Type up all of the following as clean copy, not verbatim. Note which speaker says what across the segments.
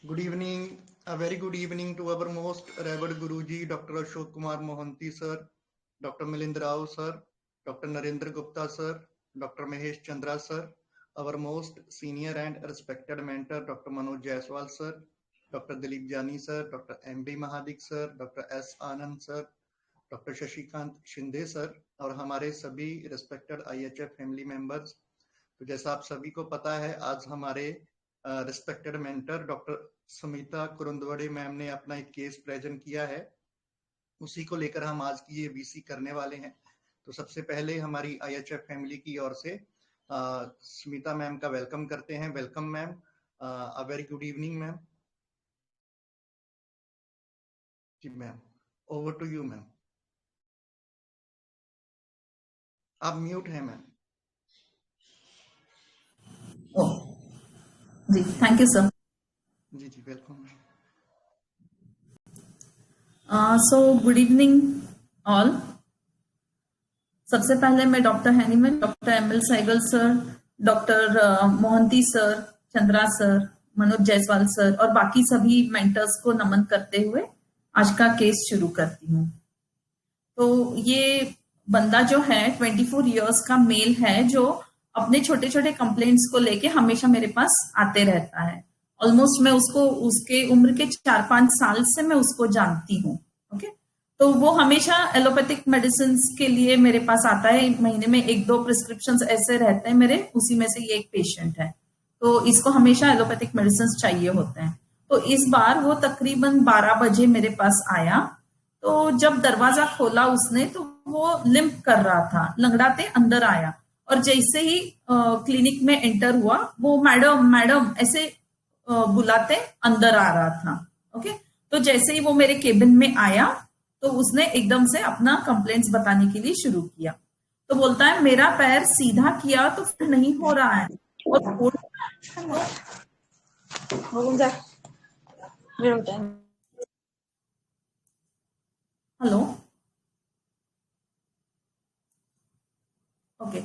Speaker 1: Good evening, a very good evening to our most revered Guruji, Dr. Ashok Kumar Mohanty sir, Dr. Milind Rao sir, Dr. Narendra Gupta sir, Dr. Mahesh Chandra sir, our most senior and respected mentor, Dr. Manoj Jaiswal sir, Dr. Dilip Jani sir, Dr. M.B. Mahadik sir, Dr. S. Anand sir, doctor Shashikant Shinde sir और हमारे सभी respected IHF family members. तो जैसा आप सभी को पता है, आज हमारे respected mentor doctor Sumita Kurundwade ma'am ने अपना एक केस प्रेजेंट किया है, उसी को लेकर हम आज की ये बीसी करने वाले हैं। तो सबसे पहले हमारी आईएचएफ फैमिली की ओर से सुमिता मैम का वेलकम करते हैं। Welcome ma'am, a very good evening ma'am. जी ma'am, over to you ma'am. आप म्यूट हैं मैम।
Speaker 2: जी, थैंक यू सर।
Speaker 1: जी जी, welcome.
Speaker 2: So good evening all. सबसे पहले मैं doctor Hahnemann, doctor ML Sehgal sir, doctor Mohanty sir, Chandra sir, Manoj Jaiswal sir और बाकी सभी मेंटर्स को नमन करते हुए आज का केस शुरू करती हूँ। तो ये बंदा जो है 24 इयर्स का मेल है, जो अपने छोटे छोटे कंप्लेंट्स को लेके हमेशा मेरे पास आते रहता है। ऑलमोस्ट मैं उसको उसके उम्र के 4-5 साल से मैं उसको जानती हूँ। ओके, तो वो हमेशा एलोपैथिक मेडिसिन के लिए मेरे पास आता है। महीने में 1-2 प्रिस्क्रिप्शंस ऐसे रहते हैं मेरे, उसी में से ये एक पेशेंट है। तो इसको हमेशा एलोपैथिक मेडिसिन चाहिए होते हैं। तो इस बार वो तकरीबन 12 बजे मेरे पास आया। तो जब दरवाजा खोला उसने तो वो लिम्प कर रहा था, लंगड़ाते अंदर आया और जैसे ही क्लिनिक में एंटर हुआ वो मैडम मैडम ऐसे बुलाते अंदर आ रहा था। ओके, तो जैसे ही वो मेरे केबिन में आया तो उसने एकदम से अपना कंप्लेंट्स बताने के लिए शुरू किया। तो बोलता है मेरा पैर सीधा किया तो फिर नहीं हो रहा है और हेलो, ओके,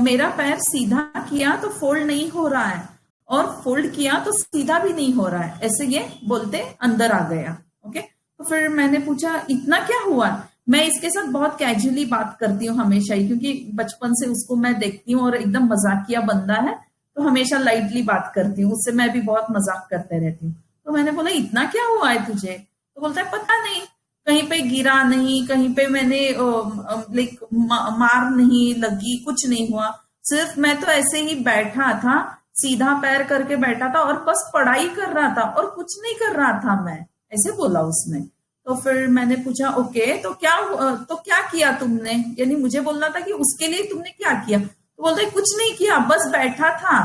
Speaker 2: मेरा पैर सीधा किया तो फोल्ड नहीं हो रहा है और फोल्ड किया तो सीधा भी नहीं हो रहा है, ऐसे ये बोलते अंदर आ गया। ओके, तो फिर मैंने पूछा इतना क्या हुआ। मैं इसके साथ बहुत कैजुअली बात करती हूँ हमेशा ही, क्योंकि बचपन से उसको मैं देखती हूँ और एकदम मजाकिया बंदा है, तो हमेशा लाइटली बात करती हूँ उससे, मैं भी बहुत मजाक करते रहती हूँ। तो मैंने बोला इतना क्या हुआ है तुझे। तो बोलता है पता नहीं, कहीं पे गिरा नहीं, कहीं पे मैंने लाइक मार नहीं लगी, कुछ नहीं हुआ, सिर्फ मैं तो ऐसे ही बैठा था, सीधा पैर करके बैठा था और बस पढ़ाई कर रहा था और कुछ नहीं कर रहा था मैं, ऐसे बोला उसने। तो फिर मैंने पूछा ओके तो क्या किया तुमने, यानी मुझे बोलना था कि उसके लिए तुमने क्या किया। तो बोलते कुछ नहीं किया, बस बैठा था,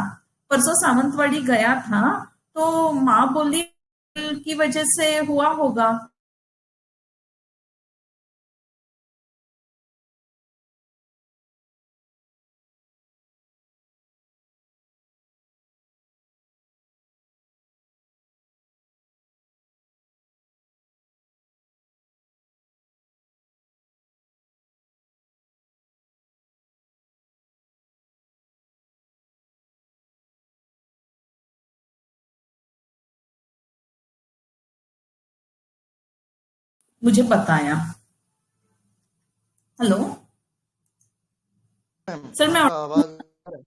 Speaker 2: परसों सावंतवाड़ी गया था तो माँ बोली की वजह से हुआ होगा। मुझे बताया। हेलो सर, मैं
Speaker 1: आवाज।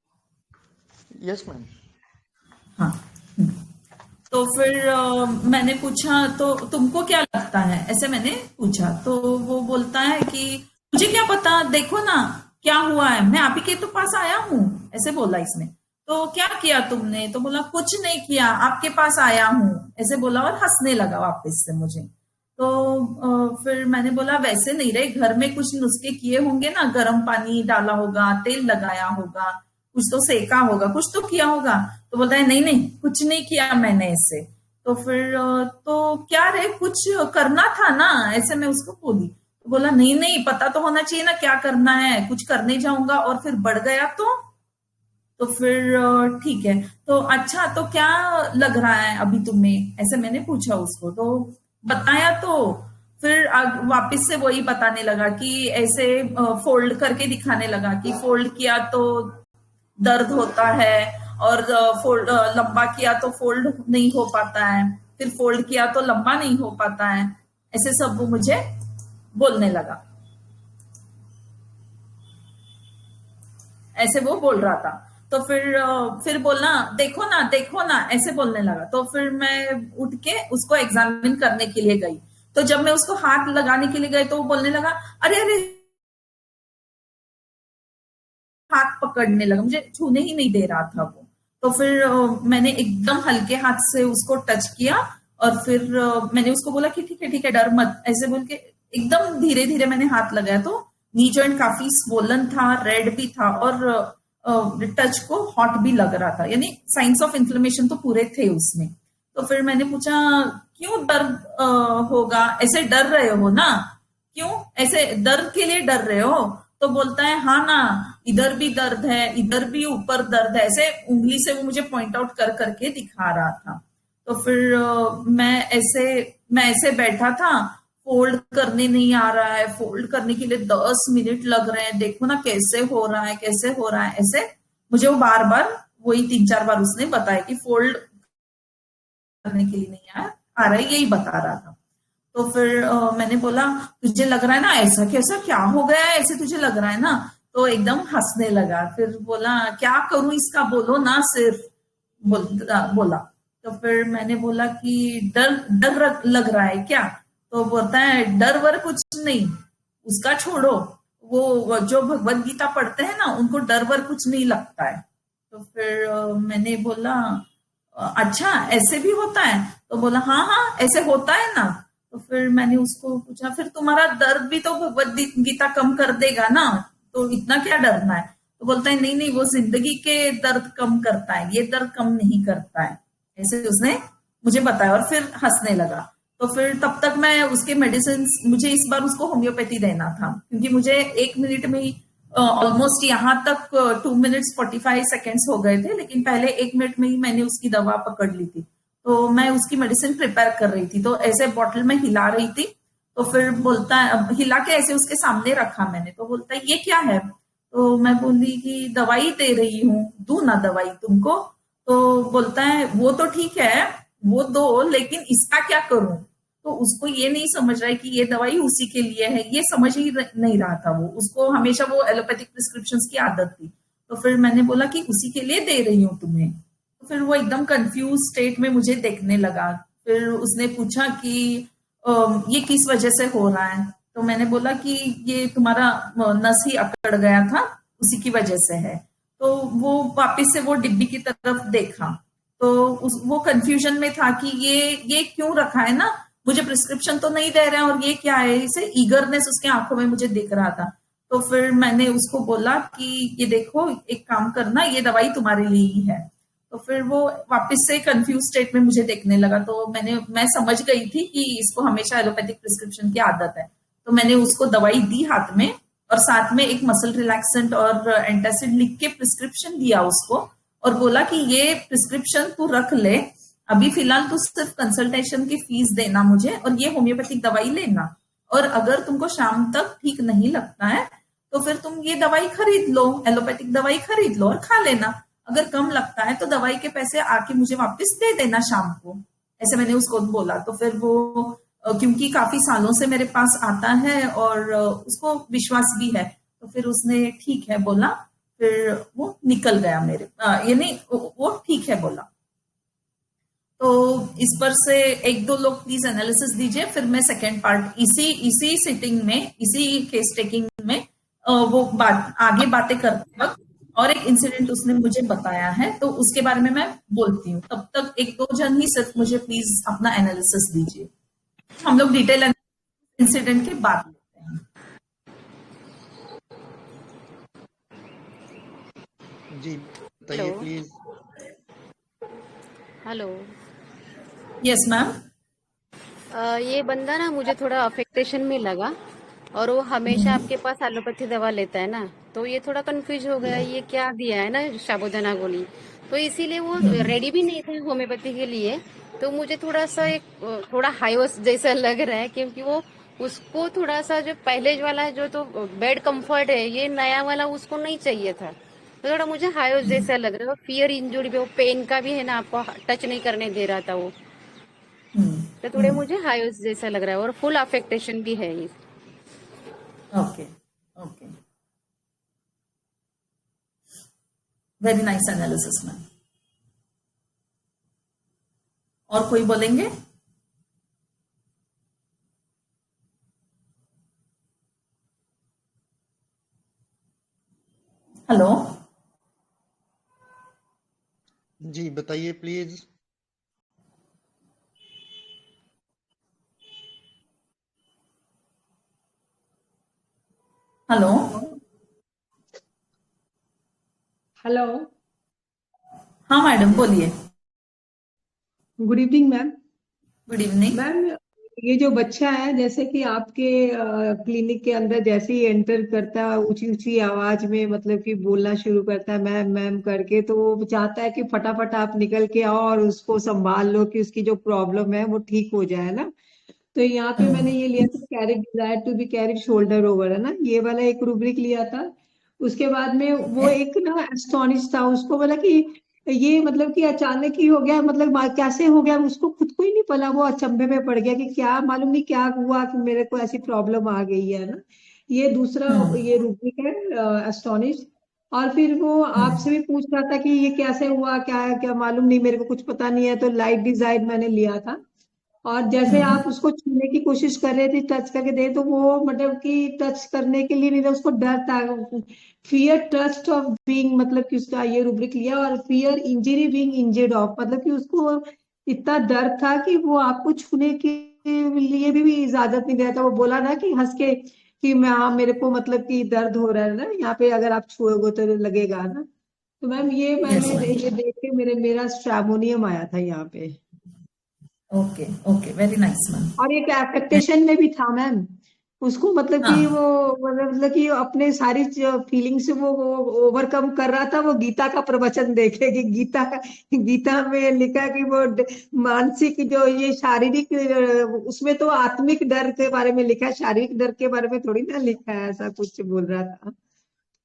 Speaker 1: Yes ma'am.
Speaker 2: हाँ। तो फिर मैंने पूछा तो तुमको क्या लगता है, ऐसे मैंने पूछा। तो वो बोलता है कि मुझे क्या पता, देखो ना क्या हुआ है, मैं आप ही के तो पास आया हूँ, ऐसे बोला इसने। तो क्या किया तुमने। तो बोला कुछ नहीं किया, आपके पास आया हूँ, ऐसे बोला और हंसने लगा वापस से मुझे। तो फिर मैंने बोला वैसे नहीं रहे, घर में कुछ नुस्खे किए होंगे ना, गर्म पानी डाला होगा, तेल लगाया होगा, कुछ तो सेका होगा, कुछ तो किया होगा। तो बोलता है नहीं नहीं कुछ नहीं किया मैंने ऐसे। तो फिर तो क्या रे कुछ करना था ना, ऐसे मैं उसको बोली। तो बोला नहीं नहीं पता तो होना चाहिए ना क्या करना है, कुछ करने जाऊंगा और फिर बढ़ गया तो फिर ठीक है, तो अच्छा तो क्या लग रहा है अभी तुम्हें, ऐसे मैंने पूछा उसको। तो बताया। तो फिर वापस से वही बताने लगा कि ऐसे फोल्ड करके दिखाने लगा कि फोल्ड किया तो दर्द होता है और फोल्ड लंबा किया तो फोल्ड नहीं हो पाता है, फिर फोल्ड किया तो लंबा नहीं हो पाता है, ऐसे सब वो मुझे बोलने लगा। ऐसे वो बोल रहा था। तो फिर बोलना देखो ना ऐसे बोलने लगा। तो फिर मैं उठ के उसको एग्जामिन करने के लिए गई। तो जब मैं उसको हाथ लगाने के लिए गई तो वो बोलने लगा, अरे अरे, हाथ पकड़ने लगा, मुझे छूने ही नहीं दे रहा था वो। तो फिर मैंने एकदम हल्के हाथ से उसको टच किया और फिर मैंने उसको बोला कि ठीक है डर मत, ऐसे बोल के एकदम धीरे धीरे मैंने हाथ लगाया। तो नी जॉइंट काफी स्वोलन था, रेड भी था और टच को हॉट भी लग रहा था, यानी साइंस ऑफ इन्फ्लेमेशन तो पूरे थे उसमें। तो फिर मैंने पूछा, क्यों दर्द होगा, ऐसे डर रहे हो ना, क्यों ऐसे दर्द के लिए डर रहे हो? तो बोलता है हाँ ना, इधर भी दर्द है, इधर भी ऊपर दर्द है, ऐसे उंगली से वो मुझे पॉइंट आउट कर करके दिखा रहा था। तो फिर मैं ऐसे बैठा था, फोल्ड करने नहीं आ रहा है, फोल्ड करने के लिए 10 मिनट लग रहे हैं, देखो ना कैसे हो रहा है, कैसे हो रहा है, ऐसे मुझे वो बार बार वही 3-4 बार उसने बताया कि फोल्ड करने के लिए नहीं आ रहा है, यही बता रहा था। तो फिर मैंने बोला, तुझे लग रहा है ना ऐसा कैसा, क्या हो गया है ऐसे तुझे लग रहा है ना? तो एकदम हंसने लगा। फिर बोला, क्या करूं इसका, बोलो ना सिर्फ, बोला। तो फिर मैंने बोला कि डर डर लग रहा है क्या? तो बोलता है डर वर कुछ नहीं, उसका छोड़ो, वो जो भगवत गीता पढ़ते हैं ना उनको डर वर कुछ नहीं लगता है। तो फिर मैंने बोला, अच्छा ऐसे भी होता है? तो बोला हाँ हाँ ऐसे होता है ना। तो फिर मैंने उसको पूछा, फिर तुम्हारा दर्द भी तो भगवत गीता कम कर देगा ना, तो इतना क्या डरना है? तो बोलता है नहीं नहीं, वो जिंदगी के दर्द कम करता है, ये दर्द कम नहीं करता है, ऐसे उसने मुझे बताया और फिर हंसने लगा। तो फिर तब तक मैं उसके मेडिसिन, मुझे इस बार उसको होम्योपैथी देना था क्योंकि मुझे 1 मिनट में ही ऑलमोस्ट यहाँ तक 2 मिनट्स 45 सेकेंड्स हो गए थे, लेकिन पहले 1 मिनट में ही मैंने उसकी दवा पकड़ ली थी। तो मैं उसकी मेडिसिन प्रिपेयर कर रही थी, तो ऐसे बॉटल में हिला रही थी। तो फिर बोलता है, हिला के ऐसे उसके सामने रखा मैंने, तो बोलता है ये क्या है? तो मैं बोली कि दवाई दे रही हूँ, दू ना दवाई तुमको? तो बोलता है वो तो ठीक है, वो दो, लेकिन इसका क्या करूं? तो उसको ये नहीं समझ रहा है कि ये दवाई उसी के लिए है, ये समझ ही नहीं रहा था वो, उसको हमेशा वो एलोपैथिक प्रिस्क्रिप्शंस की आदत थी। तो फिर मैंने बोला कि उसी के लिए दे रही हूँ तुम्हें। तो फिर वो एकदम कंफ्यूज स्टेट में मुझे देखने लगा। फिर उसने पूछा कि ये किस वजह से हो रहा है? तो मैंने बोला कि ये तुम्हारा नस ही अकड़ गया था, उसी की वजह से है। तो वो वापस से वो डिब्बी की तरफ देखा, तो वो कंफ्यूजन में था कि ये क्यों रखा है ना, मुझे प्रिस्क्रिप्शन तो नहीं दे रहे हैं और ये क्या है, इसे ईगरनेस उसके आंखों में मुझे दिख रहा था। तो फिर मैंने उसको बोला कि ये देखो, एक काम करना, ये दवाई तुम्हारे लिए ही है। तो फिर वो वापस से कंफ्यूज स्टेट में मुझे देखने लगा। तो मैं समझ गई थी कि इसको हमेशा एलोपैथिक प्रिस्क्रिप्शन की आदत है। तो मैंने उसको दवाई दी हाथ में और साथ में एक मसल रिलैक्सेंट और एंटासिड लिख के प्रिस्क्रिप्शन दिया उसको और बोला कि ये प्रिस्क्रिप्शन तू रख ले, अभी फिलहाल तू सिर्फ कंसल्टेशन की फीस देना मुझे और ये होम्योपैथिक दवाई लेना, और अगर तुमको शाम तक ठीक नहीं लगता है तो फिर तुम ये दवाई खरीद लो, एलोपैथिक दवाई खरीद लो और खा लेना, अगर कम लगता है तो दवाई के पैसे आके मुझे वापस दे देना शाम को, ऐसे मैंने उसको बोला। तो फिर वो क्योंकि काफी सालों से मेरे पास आता है और उसको विश्वास भी है, तो फिर उसने ठीक है बोला, फिर वो निकल गया मेरे, यानी वो ठीक है बोला। तो इस पर से 1-2 लोग प्लीज एनालिसिस दीजिए, फिर मैं सेकेंड पार्ट इसी सिटिंग में, इसी केस टेकिंग में वो आगे बातें करते वक्त और एक इंसिडेंट उसने मुझे बताया है तो उसके बारे में मैं बोलती हूँ। तब तक 1-2 जन ही सिर्फ मुझे प्लीज अपना एनालिसिस दीजिए, हम लोग डिटेल इंसिडेंट के बाद लेते हैं।
Speaker 1: जी बताइए प्लीज।
Speaker 3: हेलो।
Speaker 2: Yes ma'am.
Speaker 3: ये बंदा ना मुझे थोड़ा अफेक्टेशन में लगा और वो हमेशा आपके पास एलोपैथी दवा लेता है ना, तो ये थोड़ा कंफ्यूज हो गया, ये क्या दिया है ना साबुदाना गोली, तो इसीलिए वो रेडी भी नहीं थे होम्योपैथी के लिए। तो मुझे थोड़ा सा थोड़ा हाईवस जैसा लग रहा है, क्योंकि वो उसको थोड़ा सा जो पहले वाला जो तो बेड कंफर्ट है, ये नया वाला उसको नहीं चाहिए था। तो थोड़ा मुझे हायोस जैसा लग रहा है, फियर इंजुरी पे वो पेन का भी है ना, आपको टच नहीं करने दे रहा था वो।
Speaker 2: हम्म।
Speaker 3: तो थोड़े मुझे हायोस जैसा लग रहा है और फुल अफेक्टेशन भी है ये।
Speaker 2: Okay. Okay, very nice analysis ma'am. और कोई बोलेंगे? हेलो।
Speaker 1: जी बताइए प्लीज।
Speaker 2: हेलो।
Speaker 4: हेलो।
Speaker 2: हाँ मैडम बोलिए।
Speaker 4: Good evening ma'am.
Speaker 2: Good evening.
Speaker 4: Ma'am, ये जो बच्चा है, जैसे कि आपके क्लिनिक के अंदर जैसे ही एंटर करता है, ऊंची ऊंची आवाज में मतलब कि बोलना शुरू करता है मैम मैम करके, तो वो चाहता है कि फटाफट आप निकल के आओ और उसको संभाल लो कि उसकी जो प्रॉब्लम है वो ठीक हो जाए ना। तो यहाँ पे मैंने ये लिया था, carried desire to be carried shoulder over, है ना, ये वाला एक रूब्रिक लिया था। उसके बाद में वो
Speaker 2: ओके।
Speaker 4: एक ना एस्टोनिश था, उसको बोला कि ये मतलब कि अचानक ही हो गया, मतलब कैसे हो गया, उसको खुद को ही नहीं पता, वो अचंभे में पड़ गया कि क्या मालूम नहीं क्या हुआ कि मेरे को ऐसी प्रॉब्लम आ गई है ना। ये दूसरा
Speaker 2: हम्म।
Speaker 4: ये रूब्रिक है, एस्टोनिश। और फिर वो
Speaker 2: हम्म।
Speaker 4: आपसे भी पूछ रहा था कि ये कैसे हुआ, क्या है, क्या मालूम नहीं, मेरे को कुछ पता नहीं है, तो लाइट डिजाइन मैंने लिया था। और जैसे
Speaker 2: हम्म।
Speaker 4: आप उसको छूने की कोशिश कर रहे थे, टच करके दे, तो वो मतलब कि टच करने के लिए नहीं था, उसको डर था। फियर ट्रस्ट ऑफ बीइंग, मतलब कि उसका ये रूब्रिक लिया। और fear injury being injured of, मतलब कि उसको इतना डर था कि वो आपको छूने के लिए भी इजाजत नहीं देता। वो बोला ना कि हंस के कि मैं, हाँ मेरे को मतलब कि दर्द हो रहा है ना यहाँ पे, अगर आप छुओगे तो लगेगा ना। तो मैम ये
Speaker 2: यस
Speaker 4: मैंने
Speaker 2: मैम।
Speaker 4: ये देख के मेरा स्ट्रैमोनियम आया था यहाँ पे।
Speaker 2: Okay. Okay, very nice ma'am.
Speaker 4: और एक एक्सपेक्टेशन में भी था मैम, उसको मतलब कि वो
Speaker 2: हाँ।
Speaker 4: मतलब कि अपने सारी फीलिंग्स से वो ओवरकम कर रहा था। वो गीता का प्रवचन देखे कि गीता में लिखा कि वो मानसिक जो ये शारीरिक उसमें तो आत्मिक डर के बारे में लिखा है, शारीरिक डर के बारे में थोड़ी ना लिखा है, ऐसा कुछ बोल रहा था।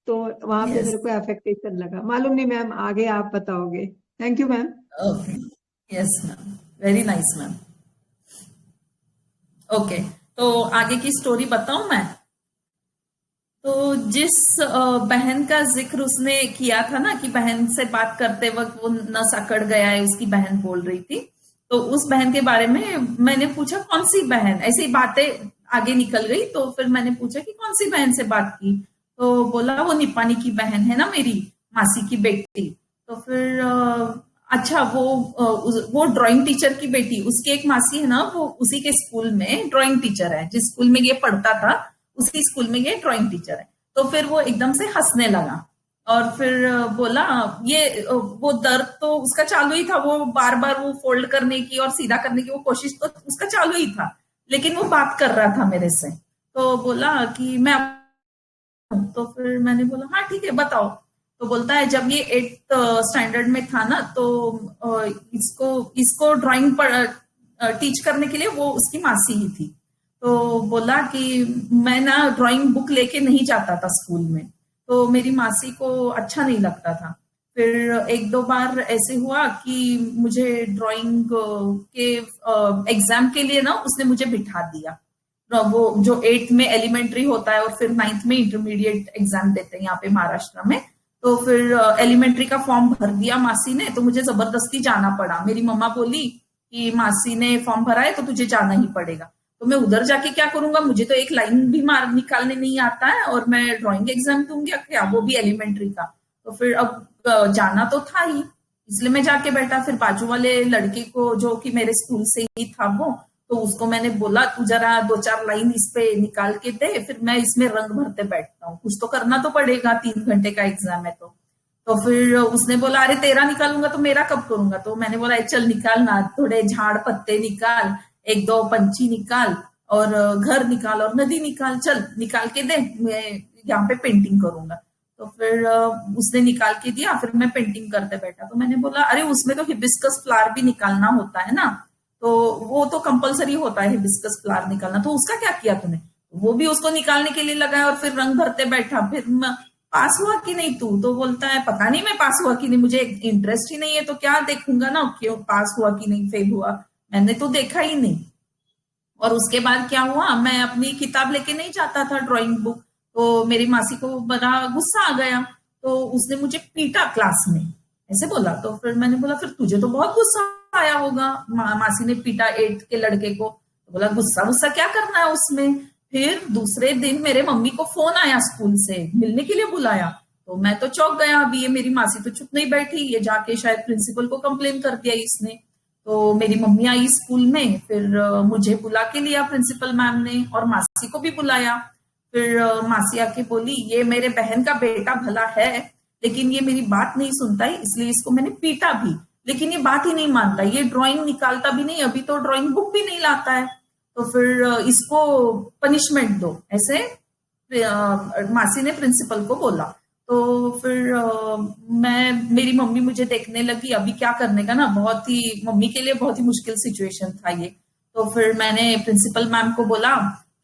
Speaker 4: तो वहां पे
Speaker 2: यस।
Speaker 4: मेरे को अफेक्टेशन लगा। मालूम नहीं मैम, आगे आप बताओगे। Thank you ma'am.
Speaker 2: Okay. Yes ma'am, very nice ma'am. Okay, तो आगे की स्टोरी बताऊं मैं? तो जिस बहन का जिक्र उसने किया था ना कि बहन से बात करते वक्त वो नस अकड़ गया है, उसकी बहन बोल रही थी। तो उस बहन के बारे में मैंने पूछा कौन सी बहन, ऐसी बातें आगे निकल गई। तो फिर मैंने पूछा कि कौन सी बहन से बात की। तो बोला वो निपानी की बहन है ना, मेरी मासी की बेटी। तो फिर अच्छा वो ड्राइंग टीचर की बेटी, उसकी एक मासी है ना, वो उसी के स्कूल में ड्राइंग टीचर है, जिस स्कूल में ये पढ़ता था उसी स्कूल में ये ड्राइंग टीचर है। तो फिर वो एकदम से हंसने लगा और फिर बोला ये वो दर्द तो उसका चालू ही था, वो बार बार वो फोल्ड करने की और सीधा करने की वो कोशिश तो उसका चालू ही था, लेकिन वो बात कर रहा था मेरे से। तो बोला कि मैं, तो फिर मैंने बोला हाँ ठीक है बताओ। तो बोलता है जब ये 8th स्टैंडर्ड में था ना, तो इसको इसको ड्राइंग टीच करने के लिए वो उसकी मासी ही थी। तो बोला कि मैं ना ड्राइंग बुक लेके नहीं जाता था स्कूल में, तो मेरी मासी को अच्छा नहीं लगता था। फिर एक दो बार ऐसे हुआ कि मुझे ड्राइंग के एग्जाम के लिए ना उसने मुझे बिठा दिया। वो जो 8th में एलिमेंट्री होता है और फिर 9th में इंटरमीडिएट एग्जाम देते हैं यहाँ पे महाराष्ट्र में। तो फिर एलिमेंट्री का फॉर्म भर दिया मासी ने, तो मुझे जबरदस्ती जाना पड़ा। मेरी मम्मा बोली कि मासी ने फॉर्म भरा है तो तुझे जाना ही पड़ेगा। तो मैं उधर जाके क्या करूंगा, मुझे तो एक लाइन भी मार निकालने नहीं आता है और मैं ड्राइंग एग्जाम दूंगी क्या, वो भी एलिमेंट्री का। तो फिर अब जाना तो था ही, इसलिए मैं जाके बैठा। फिर बाजू वाले लड़के को जो कि मेरे स्कूल से ही था वो, तो उसको मैंने बोला तू जरा दो चार लाइन इस पे निकाल के दे, फिर मैं इसमें रंग भरते बैठता हूँ, कुछ तो करना तो पड़ेगा, 3 घंटे का एग्जाम है तो फिर उसने बोला अरे तेरा निकालूंगा तो मेरा कब करूंगा। तो मैंने बोला चल निकाल ना, थोड़े झाड़ पत्ते निकाल, एक दो पंछी निकाल और घर निकाल और नदी निकाल, चल निकाल के दे, मैं यहाँ पे पेंटिंग करूंगा। तो फिर उसने निकाल के दिया, फिर मैं पेंटिंग करते बैठा। तो मैंने बोला अरे उसमें तो हिबिस्कस फ्लावर भी निकालना होता है ना, तो वो तो कंपलसरी होता है हिबिस्कस फ्लावर निकालना, तो उसका क्या किया तूने? वो भी उसको निकालने के लिए लगा और फिर रंग भरते बैठा। फिर पास हुआ कि नहीं तू? तो बोलता है पता नहीं मैं पास हुआ कि नहीं, मुझे इंटरेस्ट ही नहीं है, तो क्या देखूंगा ना क्यों पास हुआ कि नहीं, फेल हुआ, मैंने तो देखा ही नहीं। और उसके बाद क्या हुआ, मैं अपनी किताब लेके नहीं जाता था, ड्राइंग बुक, तो मेरी मासी को बड़ा गुस्सा आ गया, तो उसने मुझे पीटा क्लास में, ऐसे बोला। तो फिर मैंने बोला फिर तुझे तो बहुत गुस्सा आया होगा, मासी ने पीटा 8th के लड़के को। तो बोला गुस्सा गुस्सा क्या करना है उसमें। फिर दूसरे दिन मेरे मम्मी को फोन आया स्कूल से, मिलने के लिए बुलाया, तो मैं तो चौंक गया। अभी ये मेरी मासी तो चुप नहीं बैठी, ये जाके शायद प्रिंसिपल को कंप्लेन कर दिया इसने। तो मेरी मम्मी आई स्कूल में, फिर मुझे बुला के लिया प्रिंसिपल मैम ने, और मासी को भी बुलाया। फिर मासी आके बोली ये मेरे बहन का बेटा भला है, लेकिन ये मेरी बात नहीं सुनता है, इसलिए इसको मैंने पीटा भी, लेकिन ये बात ही नहीं मानता, ये ड्राइंग निकालता भी नहीं, अभी तो ड्राइंग बुक भी नहीं लाता है, तो फिर इसको पनिशमेंट दो, ऐसे मासी ने प्रिंसिपल को बोला। तो फिर मेरी मम्मी मुझे देखने लगी, अभी क्या करने का ना, बहुत ही मम्मी के लिए बहुत ही मुश्किल सिचुएशन था ये। तो फिर मैंने प्रिंसिपल मैम को बोला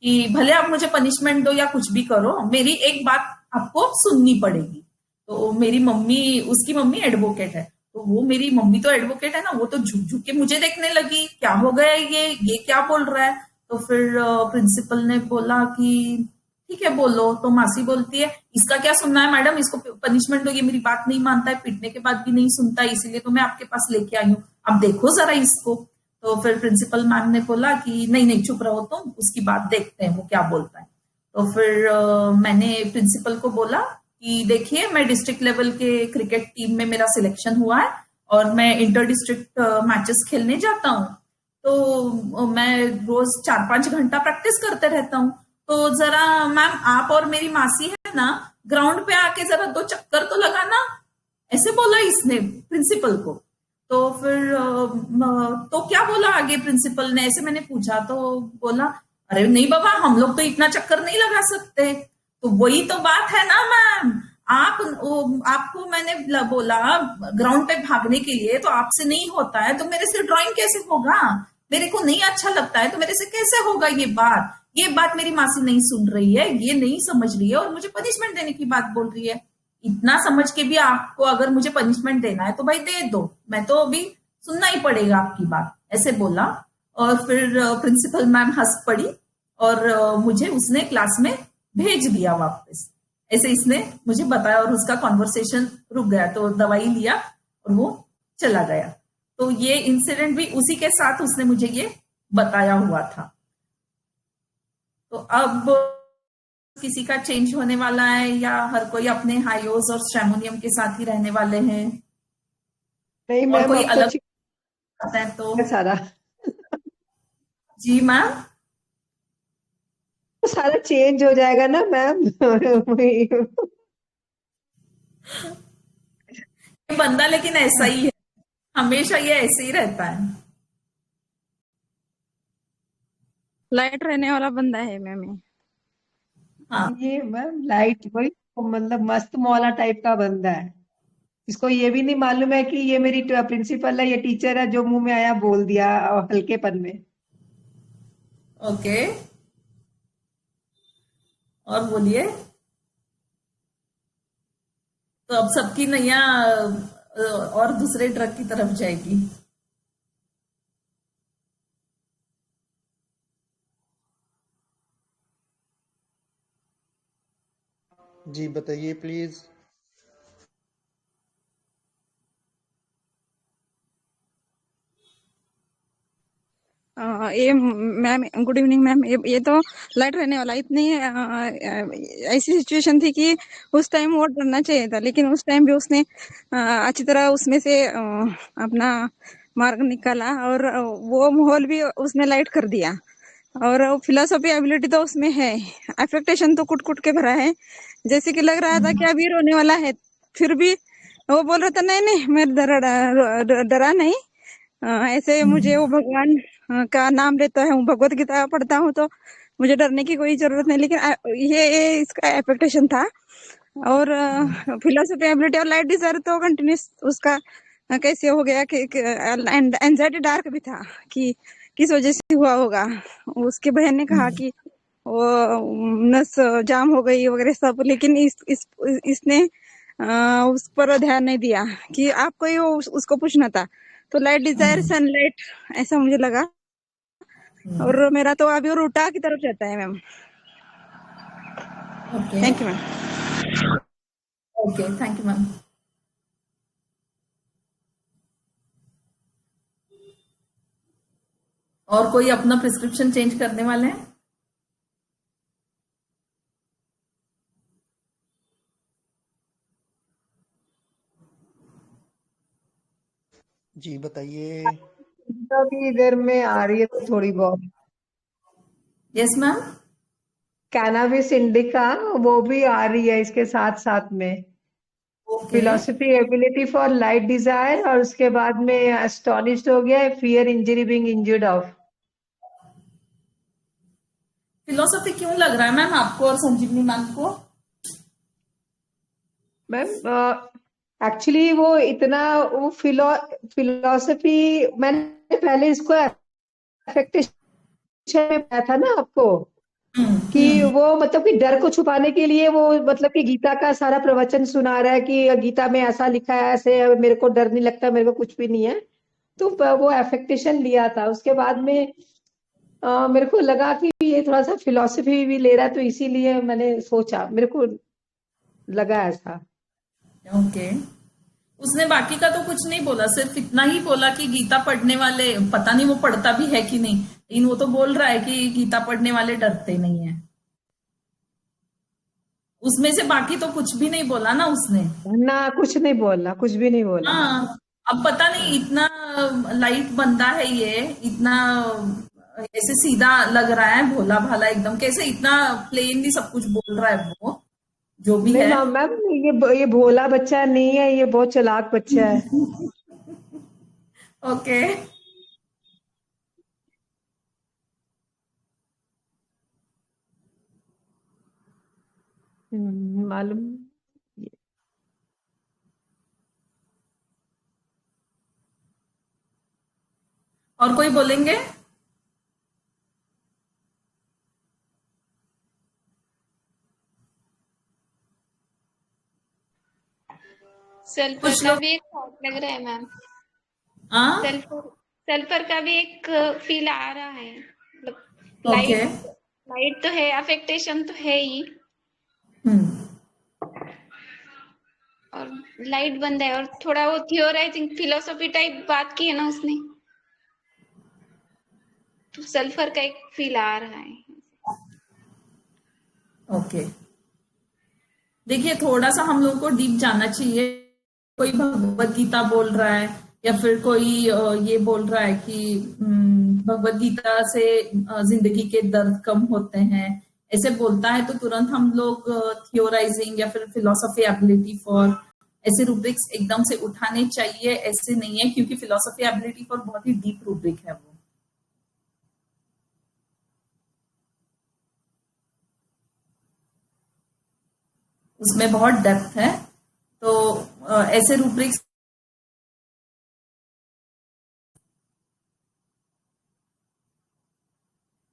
Speaker 2: कि भले आप मुझे पनिशमेंट दो या कुछ भी करो, मेरी एक बात आपको सुननी पड़ेगी। तो मेरी मम्मी, उसकी मम्मी एडवोकेट है, तो वो मेरी मम्मी तो एडवोकेट है ना, वो तो झुक झुक के मुझे देखने लगी, क्या हो गया ये क्या बोल रहा है। तो फिर प्रिंसिपल ने बोला कि ठीक है बोलो। तो मासी बोलती है इसका क्या सुनना है मैडम, इसको पनिशमेंट दो, ये मेरी बात नहीं मानता है, पीटने के बाद भी नहीं सुनता है, इसीलिए तो मैं आपके पास लेके आई हूँ, अब देखो जरा इसको। तो फिर प्रिंसिपल मैम ने बोला कि नहीं नहीं चुप रहो तुम, उसकी बात देखते हैं वो क्या बोलता है। तो फिर मैंने प्रिंसिपल को बोला कि देखिए मैं डिस्ट्रिक्ट लेवल के क्रिकेट टीम में मेरा सिलेक्शन हुआ है, और मैं इंटर डिस्ट्रिक्ट मैचेस खेलने जाता हूँ, तो मैं रोज 4-5 घंटा प्रैक्टिस करते रहता हूँ, तो जरा मैम आप और मेरी मासी है ना, ग्राउंड पे आके जरा 2 चक्कर तो लगाना, ऐसे बोला इसने प्रिंसिपल को। तो फिर तो क्या बोला आगे प्रिंसिपल ने, ऐसे मैंने पूछा, तो बोला अरे नहीं बाबा हम लोग तो इतना चक्कर नहीं लगा सकते। तो वही तो बात है ना मैम, आपको मैंने बोला ग्राउंड पे भागने के लिए, तो आपसे नहीं होता है तो मेरे से ड्राइंग कैसे होगा, मेरे को नहीं अच्छा लगता है तो मेरे से कैसे होगा ये बात मेरी मासी नहीं सुन रही है, ये नहीं समझ रही है, और मुझे पनिशमेंट देने की बात बोल रही है। इतना समझ के भी आपको अगर मुझे पनिशमेंट देना है तो भाई दे दो, मैं तो अभी सुनना ही पड़ेगा आपकी बात, ऐसे बोला। और फिर प्रिंसिपल मैम हंस पड़ी, और मुझे उसने क्लास में भेज दिया वापस, ऐसे इसने मुझे बताया, और उसका कॉन्वर्सेशन रुक गया, तो दवाई लिया और वो चला गया। तो ये इंसिडेंट भी उसी के साथ उसने मुझे ये बताया हुआ था। तो अब किसी का चेंज होने वाला है, या हर कोई अपने हाइओस और स्ट्रेमोनियम के साथ ही रहने वाले हैं?
Speaker 4: नहीं
Speaker 2: और
Speaker 4: मैम,
Speaker 2: कोई
Speaker 4: अब तो
Speaker 2: अलग
Speaker 4: अच्छी
Speaker 2: आता है तो?
Speaker 4: सारा
Speaker 2: जी मैम।
Speaker 4: सारा चेंज हो जाएगा ना मैम।
Speaker 2: ये बंदा लेकिन ऐसा ही है, हमेशा ये ऐसे ही रहता है।
Speaker 5: लाइट रहने वाला बंदा है मैम ये।
Speaker 2: हाँ
Speaker 4: ये मैम लाइट वही मतलब मस्त मौला टाइप का बंदा है, इसको ये भी नहीं मालूम है कि ये मेरी प्रिंसिपल है, ये टीचर है, जो मुंह में आया बोल दिया हल्केपन में।
Speaker 2: ओके, और बोलिए। तो अब सबकी नैया और दूसरे ट्रक की तरफ जाएगी।
Speaker 1: जी बताइए प्लीज।
Speaker 5: ये मैम गुड इवनिंग मैम। ये तो लाइट रहने वाला इतनी ऐसी सिचुएशन थी कि उस टाइम वो डरना चाहिए था, लेकिन उस टाइम भी उसने अच्छी तरह उसमें से अपना मार्ग निकाला, और वो माहौल भी उसने लाइट कर दिया, और फिलोसॉफी एबिलिटी तो उसमें है, अफेक्टेशन तो कुट कुट के भरा है, जैसे कि लग रहा था कि अभी रोने वाला है, फिर भी वो बोल रहा था नहीं नहीं मैं डरा नहीं, ऐसे मुझे वो भगवान का नाम लेता हूँ, भगवत गीता पढ़ता हूँ, तो मुझे डरने की कोई जरूरत नहीं। लेकिन ये इसका एक्सपेक्टेशन था, और फिलोसफी एबिलिटी और लाइट डिजायर तो कंटिन्यूस उसका कैसे हो गया कि एंजाइटी डार्क भी था कि किस वजह से हुआ होगा। उसके बहन ने कहा कि वो नस जाम हो गई वगैरह सब, लेकिन इसने उस पर ध्यान नहीं दिया कि आपको ही उसको पूछना था। तो लाइट डिजायर सनलाइट ऐसा मुझे लगा, और मेरा तो अभी और उल्टा की तरफ जाता है ma'am.
Speaker 2: Okay
Speaker 5: thank you ma'am.
Speaker 2: Okay, thank you ma'am. और कोई अपना प्रिस्क्रिप्शन चेंज करने वाले हैं?
Speaker 1: जी बताइए।
Speaker 4: भी इधर में आ रही है थोड़ी बहुत।
Speaker 2: Yes ma'am.
Speaker 4: कैनाबिस इंडिका वो भी आ रही है इसके साथ साथ में।
Speaker 2: Okay,
Speaker 4: philosophy ability for light desire, और उसके बाद में एस्टोनिश्ड हो गया है, fear injury being injured of.
Speaker 2: Philosophy क्यों लग रहा है मैम आपको और संजीवनी मैम को?
Speaker 4: मैम एक्चुअली वो इतना वो फिलोसफी मैंने पहले इसको अफेक्टेशन में पाया था ना आपको, कि वो मतलब कि डर को छुपाने के लिए वो मतलब कि गीता का सारा प्रवचन सुना रहा है कि गीता में ऐसा लिखा है, ऐसे मेरे को डर नहीं लगता, मेरे को कुछ भी नहीं है। तो वो अफेक्टेशन लिया था। उसके बाद में मेरे को लगा कि ये थोड़ा सा फिलोसफी भी ले रहा है, तो इसीलिए मैंने सोचा, मेरे को लगा ऐसा।
Speaker 2: ओके। उसने बाकी का तो कुछ नहीं बोला, सिर्फ इतना ही बोला कि गीता पढ़ने वाले, पता नहीं वो पढ़ता भी है कि नहीं, लेकिन वो तो बोल रहा है कि गीता पढ़ने वाले डरते नहीं है। उसमें से बाकी तो कुछ भी नहीं बोला ना उसने।
Speaker 4: ना कुछ नहीं बोला, कुछ भी नहीं बोला।
Speaker 2: हाँ, अब पता नहीं, इतना लाइट बंदा है ये, इतना ऐसे सीधा लग रहा है, भोला भाला एकदम, कैसे इतना प्लेनली सब कुछ बोल रहा है वो, जो भी
Speaker 4: नहीं
Speaker 2: है।
Speaker 4: मैम, ये भोला बच्चा नहीं है, ये बहुत चालाक बच्चा है।
Speaker 2: ओके।
Speaker 4: मालूम।
Speaker 2: और कोई बोलेंगे?
Speaker 6: सल्फर
Speaker 2: कुछ
Speaker 6: का
Speaker 2: लोग।
Speaker 6: भी एक थॉट लग रहा है मैम।
Speaker 2: हाँ।
Speaker 6: सल्फर सल्फर का भी एक फील आ रहा है, मतलब
Speaker 2: ओके।
Speaker 6: लाइट लाइट तो है, अफेक्टेशन तो है ही, और लाइट बंद है, और थोड़ा वो थियोराइजिंग फिलोसफी टाइप बात की है ना उसने, तो सल्फर का एक फील आ रहा है।
Speaker 2: ओके, देखिए थोड़ा सा हम लोगों को डीप जाना चाहिए। कोई भगवत गीता बोल रहा है, या फिर कोई ये बोल रहा है कि भगवत गीता से जिंदगी के दर्द कम होते हैं, ऐसे बोलता है, तो तुरंत हम लोग थियोराइजिंग या फिर फिलोसफी एबिलिटी फॉर ऐसे रूब्रिक्स एकदम से उठाने चाहिए, ऐसे नहीं है, क्योंकि फिलोसफी एबिलिटी फॉर बहुत ही डीप रूब्रिक है वो। उसमें बहुत डेप्थ है, तो ऐसे रूब्रिक्स।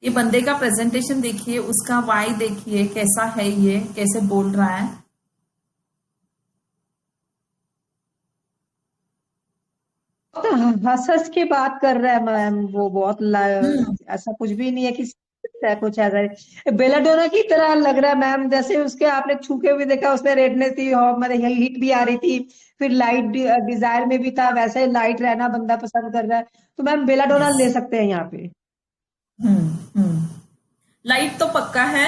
Speaker 2: ये बंदे का प्रेजेंटेशन देखिए, उसका वाई देखिए कैसा है, ये कैसे बोल रहा है।
Speaker 4: तो हंस हंस के बात कर रहा है मैम, वो बहुत ऐसा कुछ भी नहीं है कि है कुछ ऐसा। बेलाडोना की तरह लग रहा है मैम, जैसे उसके आपने छू के भी देखा, उसमें रेडनेस थी और मतलब हीट भी आ रही थी, फिर लाइट डिजायर में भी था, वैसे लाइट रहना बंदा पसंद कर रहा है, तो मैम बेलाडोना
Speaker 2: यस।
Speaker 4: ले सकते हैं यहाँ पे।
Speaker 2: लाइट तो पक्का है,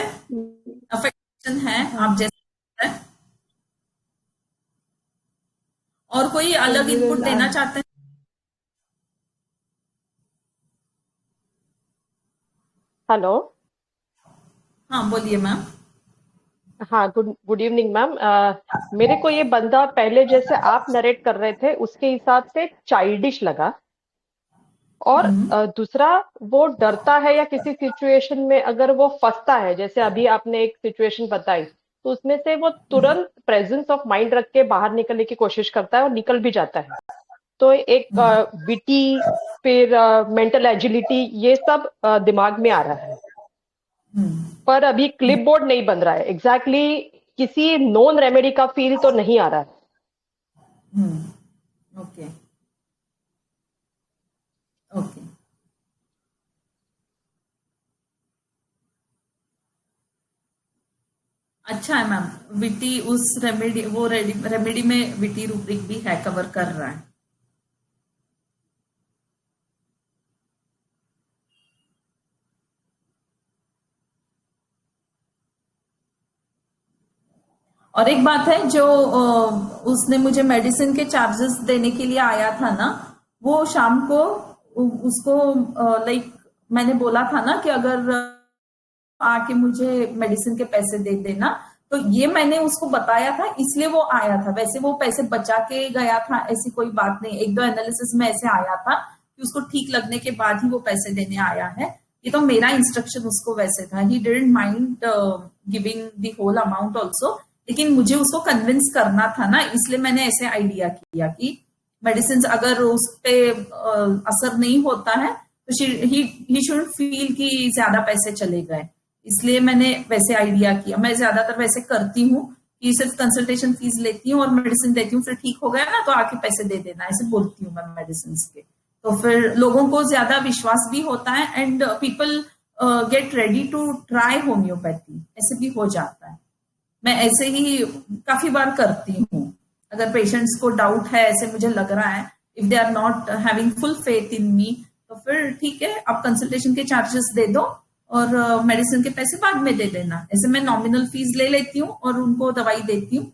Speaker 2: अफेक्शन है, आप जैसे है। और कोई अलग इनपुट देना चाहते हैं?
Speaker 7: हेलो।
Speaker 2: हाँ बोलिए मैम।
Speaker 7: हाँ, गुड गुड इवनिंग मैम। मेरे को ये बंदा पहले जैसे आप नरेट कर रहे थे उसके हिसाब से चाइल्डिश लगा, और दूसरा वो डरता है या किसी सिचुएशन में अगर वो फंसता है, जैसे अभी आपने एक सिचुएशन बताई, तो उसमें से वो तुरंत प्रेजेंस ऑफ माइंड रख के बाहर निकलने की कोशिश करता है और निकल भी जाता है। तो एक विटी, फिर मेंटल एजिलिटी, ये सब दिमाग में आ रहा है। पर अभी क्लिप बोर्ड नहीं बन रहा है। एग्जैक्टली किसी नॉन रेमेडी का फील तो नहीं आ रहा है।
Speaker 2: Okay okay. अच्छा है मैम, विटी उस रेमेडी, वो रेमेडी में विटी रूब्रिक भी है, कवर कर रहा है। और एक बात है, जो उसने मुझे मेडिसिन के चार्जेस देने के लिए आया था ना, वो शाम को उसको लाइक मैंने बोला था ना कि अगर आके मुझे मेडिसिन के पैसे दे देना, तो ये मैंने उसको बताया था, इसलिए वो आया था। वैसे वो पैसे बचा के गया था, ऐसी कोई बात नहीं। एक दो एनालिसिस में ऐसे आया था कि उसको ठीक लगने के बाद ही वो पैसे देने आया है। ये तो मेरा इंस्ट्रक्शन उसको वैसे था, he didn't mind giving the whole amount also, लेकिन मुझे उसको कन्विंस करना था ना, इसलिए मैंने ऐसे आइडिया किया कि मेडिसिन अगर उस पे असर नहीं होता है तो ही शुड फील कि ज्यादा पैसे चले गए, इसलिए मैंने वैसे आइडिया किया। मैं ज्यादातर वैसे करती हूँ कि सिर्फ कंसल्टेशन फीस लेती हूँ और मेडिसिन देती हूँ, फिर ठीक हो गया ना तो आके पैसे दे देना, ऐसे बोलती हूँ मैं मेडिसिन के। तो फिर लोगों को ज्यादा विश्वास भी होता है and people get ready to try homeopathy, ऐसे भी हो जाता है। मैं ऐसे ही काफी बार करती हूँ। अगर पेशेंट्स को डाउट है, ऐसे मुझे लग रहा है, if they are not having full faith in me, तो फिर ठीक है, आप कंसल्टेशन के चार्जेस दे दो और मेडिसिन के पैसे बाद में दे देना। ऐसे मैं नॉमिनल फीस ले लेती हूँ और उनको दवाई देती हूँ,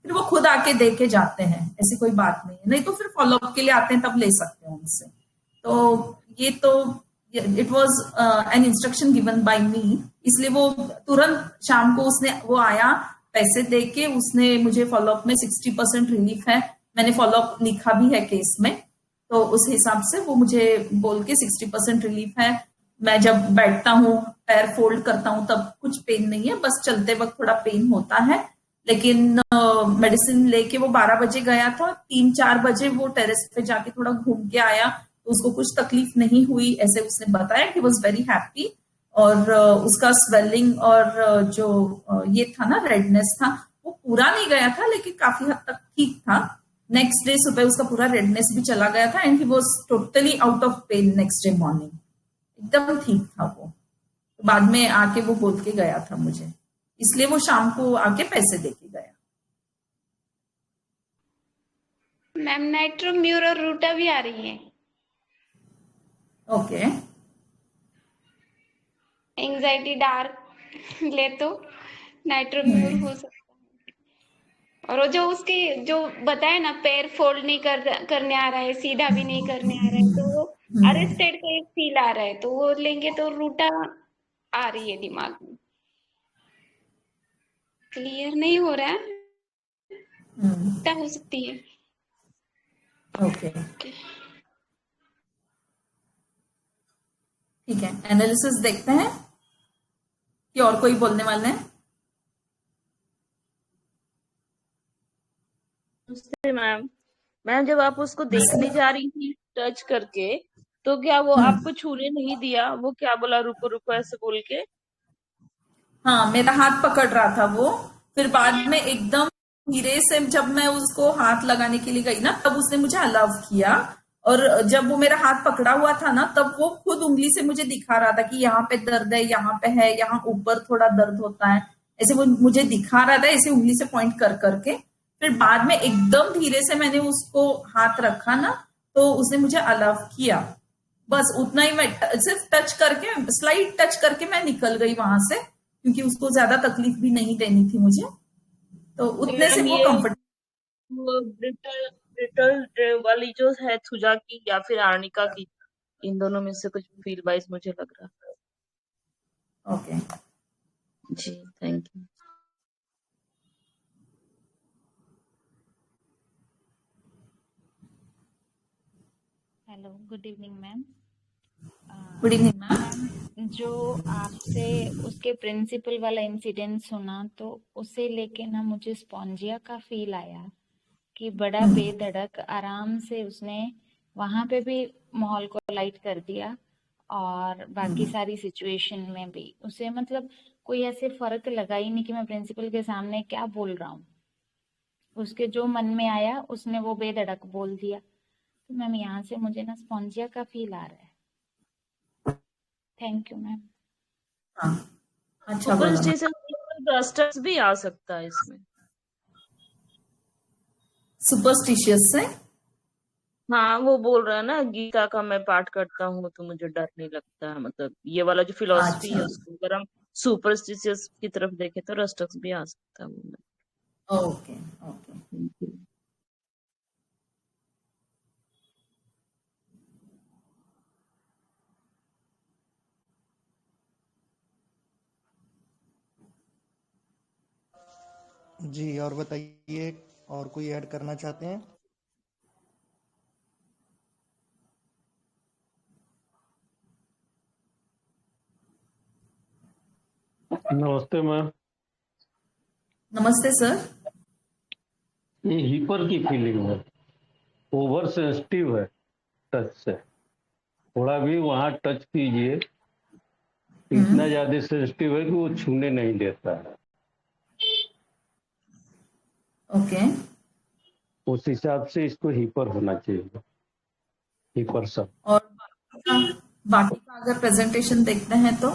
Speaker 2: फिर वो खुद आके दे के जाते हैं, ऐसी कोई बात नहीं है। नहीं तो फिर फॉलोअप के लिए आते हैं, तब ले सकते हैं उनसे। तो ये तो it was an instruction given by me, इसलिए वो तुरंत शाम को उसने वो आया, पैसे दे के उसने मुझे फॉलोअप में 60% रिलीफ है, मैंने फॉलोअप लिखा भी है केस में, तो उस हिसाब से वो मुझे बोल के 60% रिलीफ है। मैं जब बैठता हूँ, पैर फोल्ड करता हूँ, तब कुछ पेन नहीं है, बस चलते वक्त थोड़ा पेन होता है। लेकिन मेडिसिन लेके वो 12 बजे गया था, 3-4 बजे वो टेरेस पे जाके थोड़ा घूम के आया, तो उसको कुछ तकलीफ नहीं हुई, ऐसे उसने बताया। He was very happy. और उसका स्वेलिंग और जो ये था ना, रेडनेस था, वो पूरा नहीं गया था, लेकिन काफी हद तक ठीक था। नेक्स्ट डे सुबह उसका पूरा रेडनेस भी चला गया था and he was totally out of pain next day morning, एकदम ठीक था वो। बाद में आके वो बोल के गया था मुझे, इसलिए वो शाम को आके पैसे दे के गया।
Speaker 6: मैम नाइट्रोम्यूर और रूटा भी आ रही है।
Speaker 2: ओके।
Speaker 6: एंजाइटी डार्क ले तो नाइट्रोम्यूर हो सकता है। और वो जो उसके जो बताए ना, पैर फोल्ड नहीं करने आ रहा है, सीधा भी नहीं करने आ रहा है, तो वो अरेस्टेड का एक फील आ रहा है, तो वो लेंगे तो रूटा आ रही है दिमाग में। क्लियर नहीं हो रहा है, क्या हो सकती है।
Speaker 2: ओके ठीक है, एनालिसिस देखते हैं कि और कोई बोलने वाले हैं।
Speaker 8: मैम मैम जब आप उसको देखने जा रही थी टच करके, तो क्या वो आपको छूने नहीं दिया? वो क्या बोला, रुको रुको ऐसे बोल के?
Speaker 2: हाँ, मेरा हाथ पकड़ रहा था वो, फिर बाद में एकदम धीरे से जब मैं उसको हाथ लगाने के लिए गई ना, तब उसने मुझे अलाउ किया। और जब वो मेरा हाथ पकड़ा हुआ था ना, तब वो खुद उंगली से मुझे दिखा रहा था कि यहाँ पे दर्द है, यहाँ पे है, यहाँ ऊपर थोड़ा दर्द होता है, ऐसे वो मुझे दिखा रहा था, ऐसे उंगली से पॉइंट कर करके। फिर बाद में एकदम धीरे से मैंने उसको हाथ रखा ना, तो उसने मुझे अलाउ किया। बस उतना ही, मैं सिर्फ टच करके, स्लाइड टच करके मैं निकल गई वहां से, क्योंकि उसको ज्यादा तकलीफ भी नहीं देनी थी मुझे, तो उतने से वो कंफर्ट।
Speaker 8: वो ब्रिटल वाली जो है थुजा की या फिर आर्निका की, इन दोनों में से कुछ फील वाइज मुझे लग रहा है।
Speaker 2: ओके
Speaker 8: जी, thank you.
Speaker 9: Hello, good evening ma'am.
Speaker 2: Good evening ma'am.
Speaker 9: Ma'am जो आपसे उसके प्रिंसिपल वाला इंसिडेंट सुना, तो उसे लेके ना मुझे स्पॉन्जिया का फील आया कि बड़ा बेधड़क आराम से उसने वहां पे भी माहौल को लाइट कर दिया और बाकी सारी सिचुएशन में भी उसे मतलब कोई ऐसे फर्क लगा ही नहीं कि मैं प्रिंसिपल के सामने क्या बोल रहा हूँ। उसके जो मन में आया उसने वो बेधड़क बोल दिया। तो मैम यहाँ से मुझे ना स्पॉन्जिया का फील आ रहा है। Thank you ma'am.
Speaker 2: हाँ, अच्छा बोला मैम।
Speaker 8: सुपरस्टिशियस ब्लास्टर्स भी आ सकता है इसमें।
Speaker 2: सुपरस्टिशियस से
Speaker 8: हाँ, वो बोल रहा है ना, गीता का मैं पाठ करता हूँ तो मुझे डर नहीं लगता। मतलब ये वाला जो फिलॉसफी है
Speaker 2: अच्छा,
Speaker 8: उसको अगर हम सुपरस्टिशियस की तरफ देखें तो रस्टक्स भी आ सकता है वो में।
Speaker 2: Okay okay.
Speaker 1: जी, और बताइए, और कोई ऐड करना चाहते हैं?
Speaker 10: नमस्ते मैम।
Speaker 2: नमस्ते सर।
Speaker 10: ये हीपर की फीलिंग है, ओवर सेंसिटिव है टच से। थोड़ा भी वहाँ टच कीजिए, इतना ज्यादा सेंसिटिव है कि वो छूने नहीं देता है।
Speaker 2: ओके।
Speaker 10: उस हिसाब से इसको हीपर होना चाहिए, हीपर सब।
Speaker 2: और बाकी का अगर प्रेजेंटेशन देखते हैं तो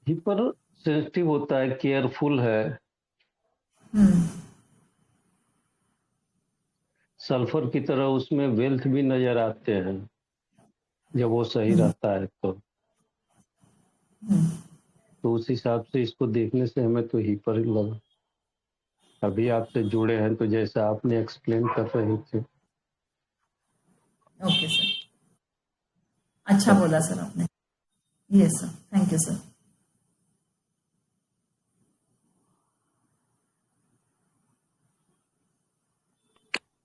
Speaker 10: हीपर सेंसिटिव होता है, केयरफुल है, सल्फर की तरह उसमें वेल्थ भी नजर आते हैं जब वो सही रहता है तो उस हिसाब से इसको देखने से हमें तो हीपर ही लगा। अभी आपसे जुड़े हैं तो जैसा आपने एक्सप्लेन कर रहे थे।
Speaker 2: ओके सर, अच्छा बोला सर आपने। Yes sir, thank you sir.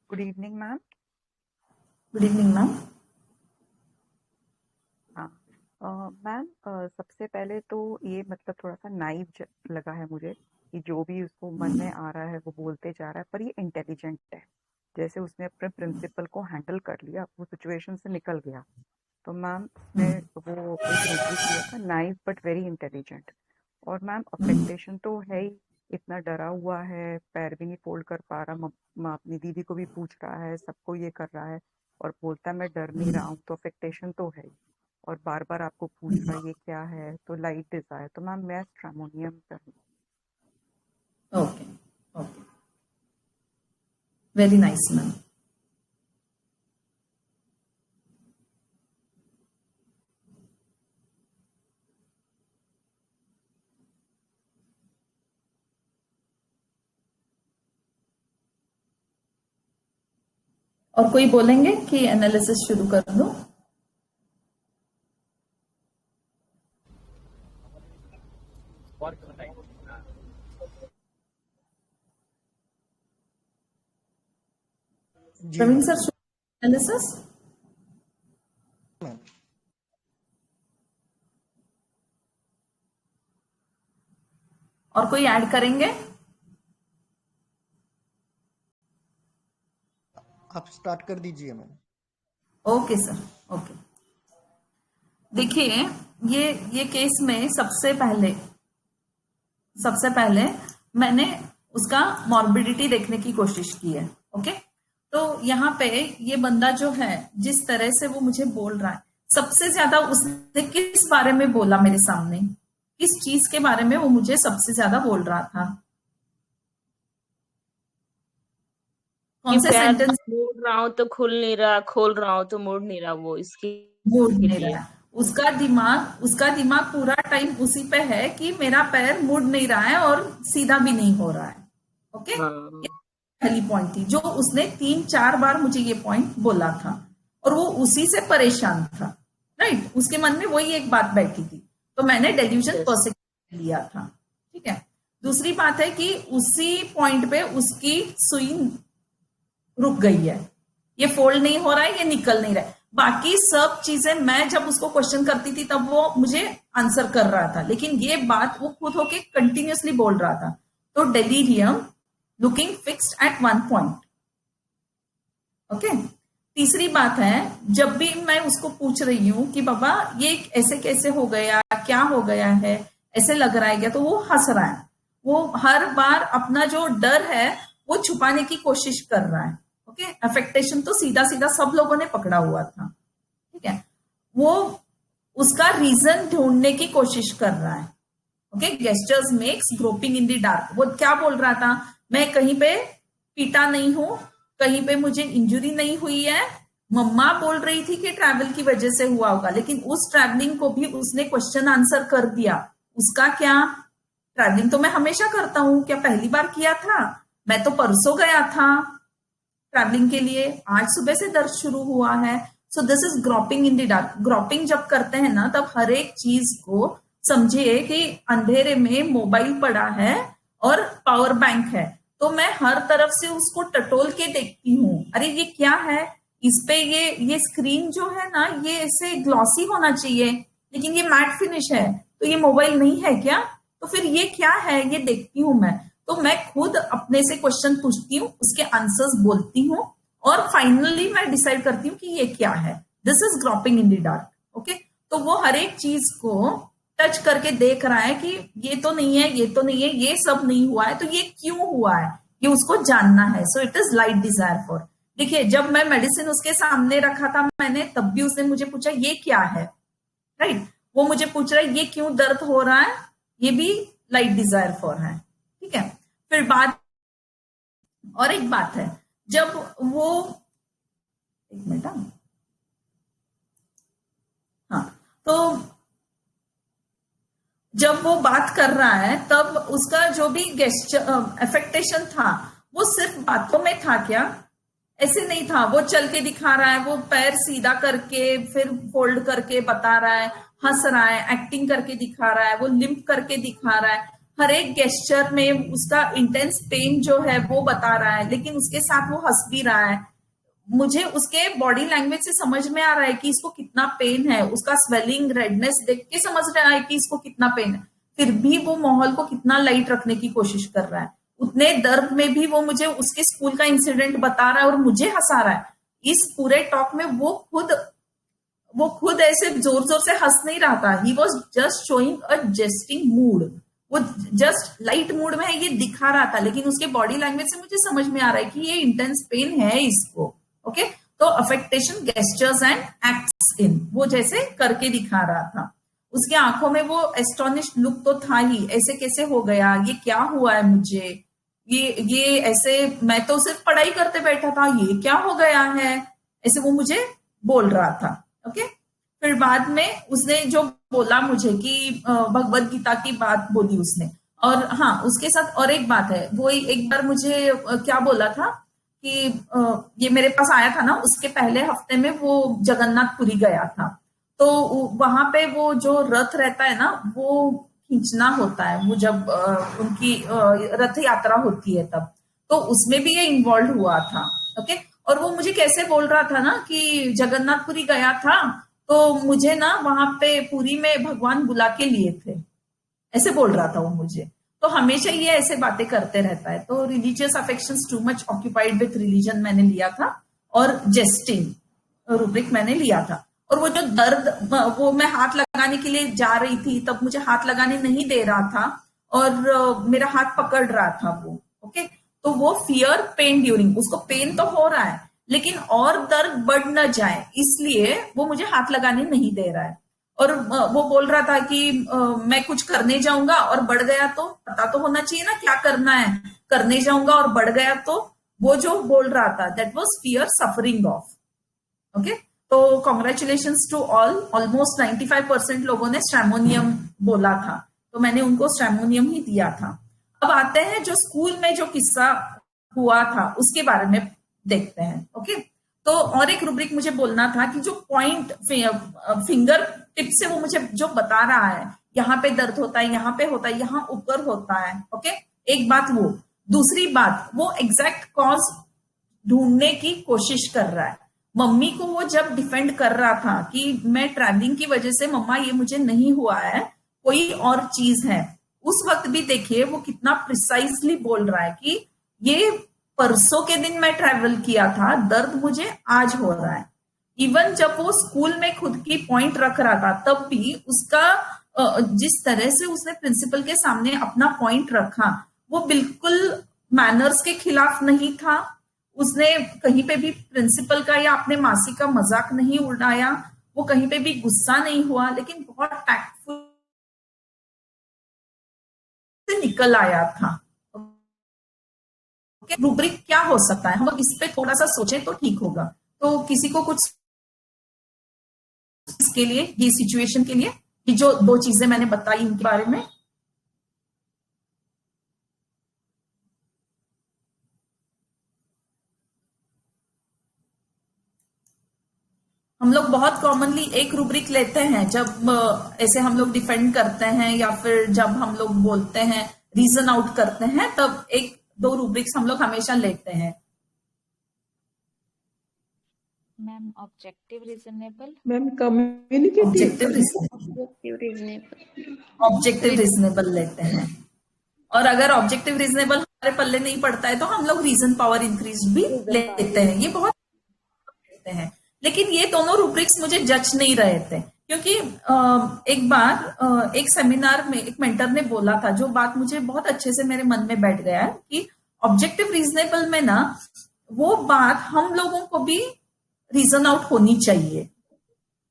Speaker 11: Good evening ma'am.
Speaker 2: Good evening ma'am.
Speaker 11: हाँ मैम, सबसे पहले तो ये मतलब थोड़ा सा नाइव लगा है मुझे कि जो भी उसको मन में आ रहा है वो बोलते जा रहा है, पर ये इंटेलिजेंट है। जैसे उसने अपने प्रिंसिपल को हैंडल कर लिया, वो सिचुएशन से निकल गया। तो मैम उसने वो एक रूब्रिक लिया था, नाइव बट वेरी इंटेलिजेंट। और मैम अफेक्टेशन तो है ही, इतना डरा हुआ है, पैर भी नहीं फोल्ड कर पा रहा, अपनी दीदी को भी पूछ रहा है, सबको ये कर रहा है और बोलता मैं डर नहीं रहा हूँ, तो अफेक्टेशन तो है ही। और बार बार आपको पूछ रहा है ये क्या है, तो लाइट डिजायर। तो मैम मैं स्ट्रामोनियम करूँ।
Speaker 2: Okay okay, very nice ma'am. और कोई बोलेंगे कि एनालिसिस शुरू कर दो? Praveen sir, analysis? और कोई ऐड करेंगे?
Speaker 1: आप स्टार्ट कर दीजिए मैम।
Speaker 2: Okay sir, okay. देखिए, ये केस में सबसे पहले मैंने उसका मॉर्बिडिटी देखने की कोशिश की है। ओके, तो यहाँ पे ये बंदा जो है, जिस तरह से वो मुझे बोल रहा है, सबसे ज्यादा उसने किस बारे में बोला मेरे सामने, किस चीज के बारे में वो मुझे सबसे ज्यादा बोल रहा था? कौन से सेंटेंस?
Speaker 8: मोड़ रहा हूँ तो खुल नहीं रहा, खोल रहा हूँ तो मोड़ नहीं रहा, वो इसकी
Speaker 2: मोड़ नहीं रहा। उसका दिमाग पूरा टाइम उसी पे है कि मेरा पैर मुड़ नहीं रहा है और सीधा भी नहीं हो रहा है। ओके, ये पहली पॉइंट थी जो उसने 3-4 बार मुझे ये पॉइंट बोला था और वो उसी से परेशान था। राइट, उसके मन में वही एक बात बैठी थी, तो मैंने डेल्यूजन पर्सिक्यूशन लिया था। ठीक है, दूसरी बात है कि उसी पॉइंट पे उसकी सुई रुक गई है, ये फोल्ड नहीं हो रहा है, ये निकल नहीं रहा है। बाकी सब चीजें मैं जब उसको क्वेश्चन करती थी तब वो मुझे आंसर कर रहा था, लेकिन ये बात वो खुद होके कंटिन्यूअसली बोल रहा था। तो delirium looking fixed at one point, okay. तीसरी बात है, जब भी मैं उसको पूछ रही हूँ कि बाबा ये ऐसे कैसे हो गया, क्या हो गया है, ऐसे लग रहा है क्या, तो वो हंस रहा है। वो हर बार अपना जो डर है वो छुपाने की कोशिश कर रहा है। ओके, अफेक्टेशन तो सीधा सीधा सब लोगों ने पकड़ा हुआ था, ठीक है। वो उसका रीजन ढूंढने की कोशिश कर रहा है। Okay, gestures makes groping in the dark. वो क्या बोल रहा था, मैं कहीं पे पीटा नहीं हूं, कहीं पे मुझे इंजरी नहीं हुई है। मम्मा बोल रही थी कि ट्रैवल की वजह से हुआ होगा, लेकिन उस ट्रैवलिंग को भी उसने क्वेश्चन आंसर कर दिया। उसका क्या, ट्रैवलिंग तो मैं हमेशा करता हूं, क्या पहली बार किया था, मैं तो परसों गया था ट्रैवलिंग के लिए, आज सुबह से दर्द शुरू हुआ है। सो this is groping in the dark. Groping जब करते हैं ना, तब हर एक चीज को समझिए कि अंधेरे में मोबाइल पड़ा है और पावर बैंक है, तो मैं हर तरफ से उसको टटोल के देखती हूँ, अरे ये क्या है, इस पे ये स्क्रीन जो है ना, ये ऐसे ग्लॉसी होना चाहिए, लेकिन ये मैट फिनिश है, तो ये मोबाइल नहीं है क्या, तो फिर ये क्या है, ये देखती हूँ मैं। तो मैं खुद अपने से क्वेश्चन पूछती हूँ, उसके आंसर्स बोलती हूँ, और फाइनली मैं डिसाइड करती हूँ कि ये क्या है। This is groping in the dark. Okay, तो वो हर एक चीज को टच करके देख रहा है कि ये तो नहीं है, ये तो नहीं है, ये सब नहीं हुआ है, तो ये क्यों हुआ है, ये उसको जानना है। So it is light desire for. देखिए, जब मैं मेडिसिन उसके सामने रखा था मैंने, तब भी उसने मुझे पूछा ये क्या है, राइट। वो मुझे पूछ रहा है ये क्यों दर्द हो रहा है, ये भी लाइट डिजायर फॉर है, ठीक है। फिर बात, और एक बात है, जब वो, एक मिनट, हाँ, तो जब वो बात कर रहा है, तब उसका जो भी अफेक्टेशन था वो सिर्फ बातों में था क्या, ऐसे नहीं था। वो चल के दिखा रहा है, वो पैर सीधा करके फिर फोल्ड करके बता रहा है, हंस रहा है, एक्टिंग करके दिखा रहा है, वो लिम्प करके दिखा रहा है, हर एक गेस्चर में उसका इंटेंस पेन जो है वो बता रहा है, लेकिन उसके साथ वो हंस भी रहा है। मुझे उसके बॉडी लैंग्वेज से समझ में आ रहा है कि इसको कितना पेन है, उसका स्वेलिंग, रेडनेस देख के समझ रहा है कि इसको कितना पेन है, फिर भी वो माहौल को कितना लाइट रखने की कोशिश कर रहा है। उतने दर्द में भी वो मुझे उसके स्कूल का इंसिडेंट बता रहा है और मुझे हंसा रहा है। इस पूरे टॉक में वो खुद ऐसे जोर जोर से हंस नहीं रहा था, he was just showing a jesting mood, वो जस्ट लाइट मूड में है ये दिखा रहा था, लेकिन उसके बॉडी लैंग्वेज से मुझे समझ में आ रहा है कि ये इंटेंस पेन है इसको। ओके, तो affectation, gestures and acts in, वो जैसे करके दिखा रहा था। उसकी आंखों में वो एस्टोनिश्ड लुक तो था ही, ऐसे कैसे हो गया, ये क्या हुआ है मुझे, ये ऐसे, मैं तो सिर्फ पढ़ाई करते बैठा था, ये क्या हो गया है, ऐसे वो मुझे बोल रहा था। ओके, फिर बाद में उसने जो बोला मुझे कि भगवत गीता की बात बोली उसने, और हाँ, उसके साथ और एक बात है, वो एक बार मुझे क्या बोला था कि ये मेरे पास आया था ना, उसके पहले हफ्ते में वो जगन्नाथपुरी गया था, तो वहां पे वो जो रथ रहता है ना, वो खींचना होता है, वो जब उनकी रथ यात्रा होती है तब, तो उसमें भी ये इन्वॉल्व हुआ था। ओके, और वो मुझे कैसे बोल रहा था ना कि जगन्नाथपुरी गया था, तो मुझे ना वहां पे पुरी में भगवान बुला के लिए थे, ऐसे बोल रहा था वो मुझे। तो हमेशा ये ऐसे बातें करते रहता है। तो religious affections too much occupied with religion मैंने लिया था, और जेस्टिंग रूब्रिक मैंने लिया था। और वो जो दर्द, वो मैं हाथ लगाने के लिए जा रही थी, तब मुझे हाथ लगाने नहीं दे रहा था और मेरा हाथ पकड़ रहा था वो। ओके, तो वो फियर पेन ड्यूरिंग, उसको पेन तो हो रहा है लेकिन और दर्द बढ़ न जाए, इसलिए वो मुझे हाथ लगाने नहीं दे रहा है। और वो बोल रहा था कि मैं कुछ करने जाऊंगा और बढ़ गया तो, पता तो होना चाहिए ना क्या करना है, करने जाऊंगा और बढ़ गया तो, वो जो बोल रहा था that was fear suffering of. Okay, तो कॉन्ग्रेचुलेशंस टू ऑलमोस्ट 95% लोगों ने स्ट्रैमोनियम बोला था, तो मैंने उनको स्ट्रैमोनियम ही दिया था। अब आते हैं जो स्कूल में जो किस्सा हुआ था उसके बारे में देखते हैं। ओके, तो और एक रूब्रिक मुझे बोलना था कि जो पॉइंट फिंगर टिप से वो मुझे जो बता रहा है, यहाँ पे दर्द होता है, यहाँ पे होता है, यहाँ ऊपर होता है। ओके, एक बात वो, दूसरी बात वो एग्जैक्ट कॉज ढूंढने की कोशिश कर रहा है। मम्मी को वो जब डिफेंड कर रहा था कि मैं ट्रैवलिंग की वजह से मम्मा ये मुझे नहीं हुआ है, कोई और चीज है, उस वक्त भी देखिए वो कितना प्रिसाइजली बोल रहा है कि ये परसों के दिन मैं ट्रैवल किया था, दर्द मुझे आज हो रहा है। इवन जब वो स्कूल में खुद की पॉइंट रख रहा था तब भी उसका जिस तरह से उसने प्रिंसिपल के सामने अपना पॉइंट रखा वो बिल्कुल मैनर्स के खिलाफ नहीं था। उसने कहीं पे भी प्रिंसिपल का या अपने मासी का मजाक नहीं उड़ाया, वो कहीं पे भी गुस्सा नहीं हुआ, लेकिन बहुत टैक्टफुल से निकल आया था। रूब्रिक क्या हो सकता है, हम लोग इस पे थोड़ा सा सोचें तो ठीक होगा। तो किसी को कुछ इसके लिए, ये सिचुएशन के लिए, ये जो 2 चीजें मैंने बताई इनके बारे में। हम लोग बहुत कॉमनली एक रूब्रिक लेते हैं जब ऐसे हम लोग डिफेंड करते हैं या फिर जब हम लोग बोलते हैं, रीजन आउट करते हैं, तब 1-2 रूब्रिक्स हम लोग हमेशा लेते हैं।
Speaker 9: Ma'am objective reasonable,
Speaker 4: ma'am communicative,
Speaker 2: objective reasonable लेते हैं। और अगर ऑब्जेक्टिव रीजनेबल हमारे पल्ले नहीं पड़ता है तो हम लोग रीजन पावर इंक्रीज भी लेते हैं। ये बहुत लेते हैं, लेकिन ये दोनों रूब्रिक्स मुझे जज नहीं रहे थे, क्योंकि एक बार एक सेमिनार में एक मेंटर ने बोला था, जो बात मुझे बहुत अच्छे से मेरे मन में बैठ गया है, कि ऑब्जेक्टिव रीजनेबल में ना वो बात हम लोगों को भी रीजन आउट होनी चाहिए।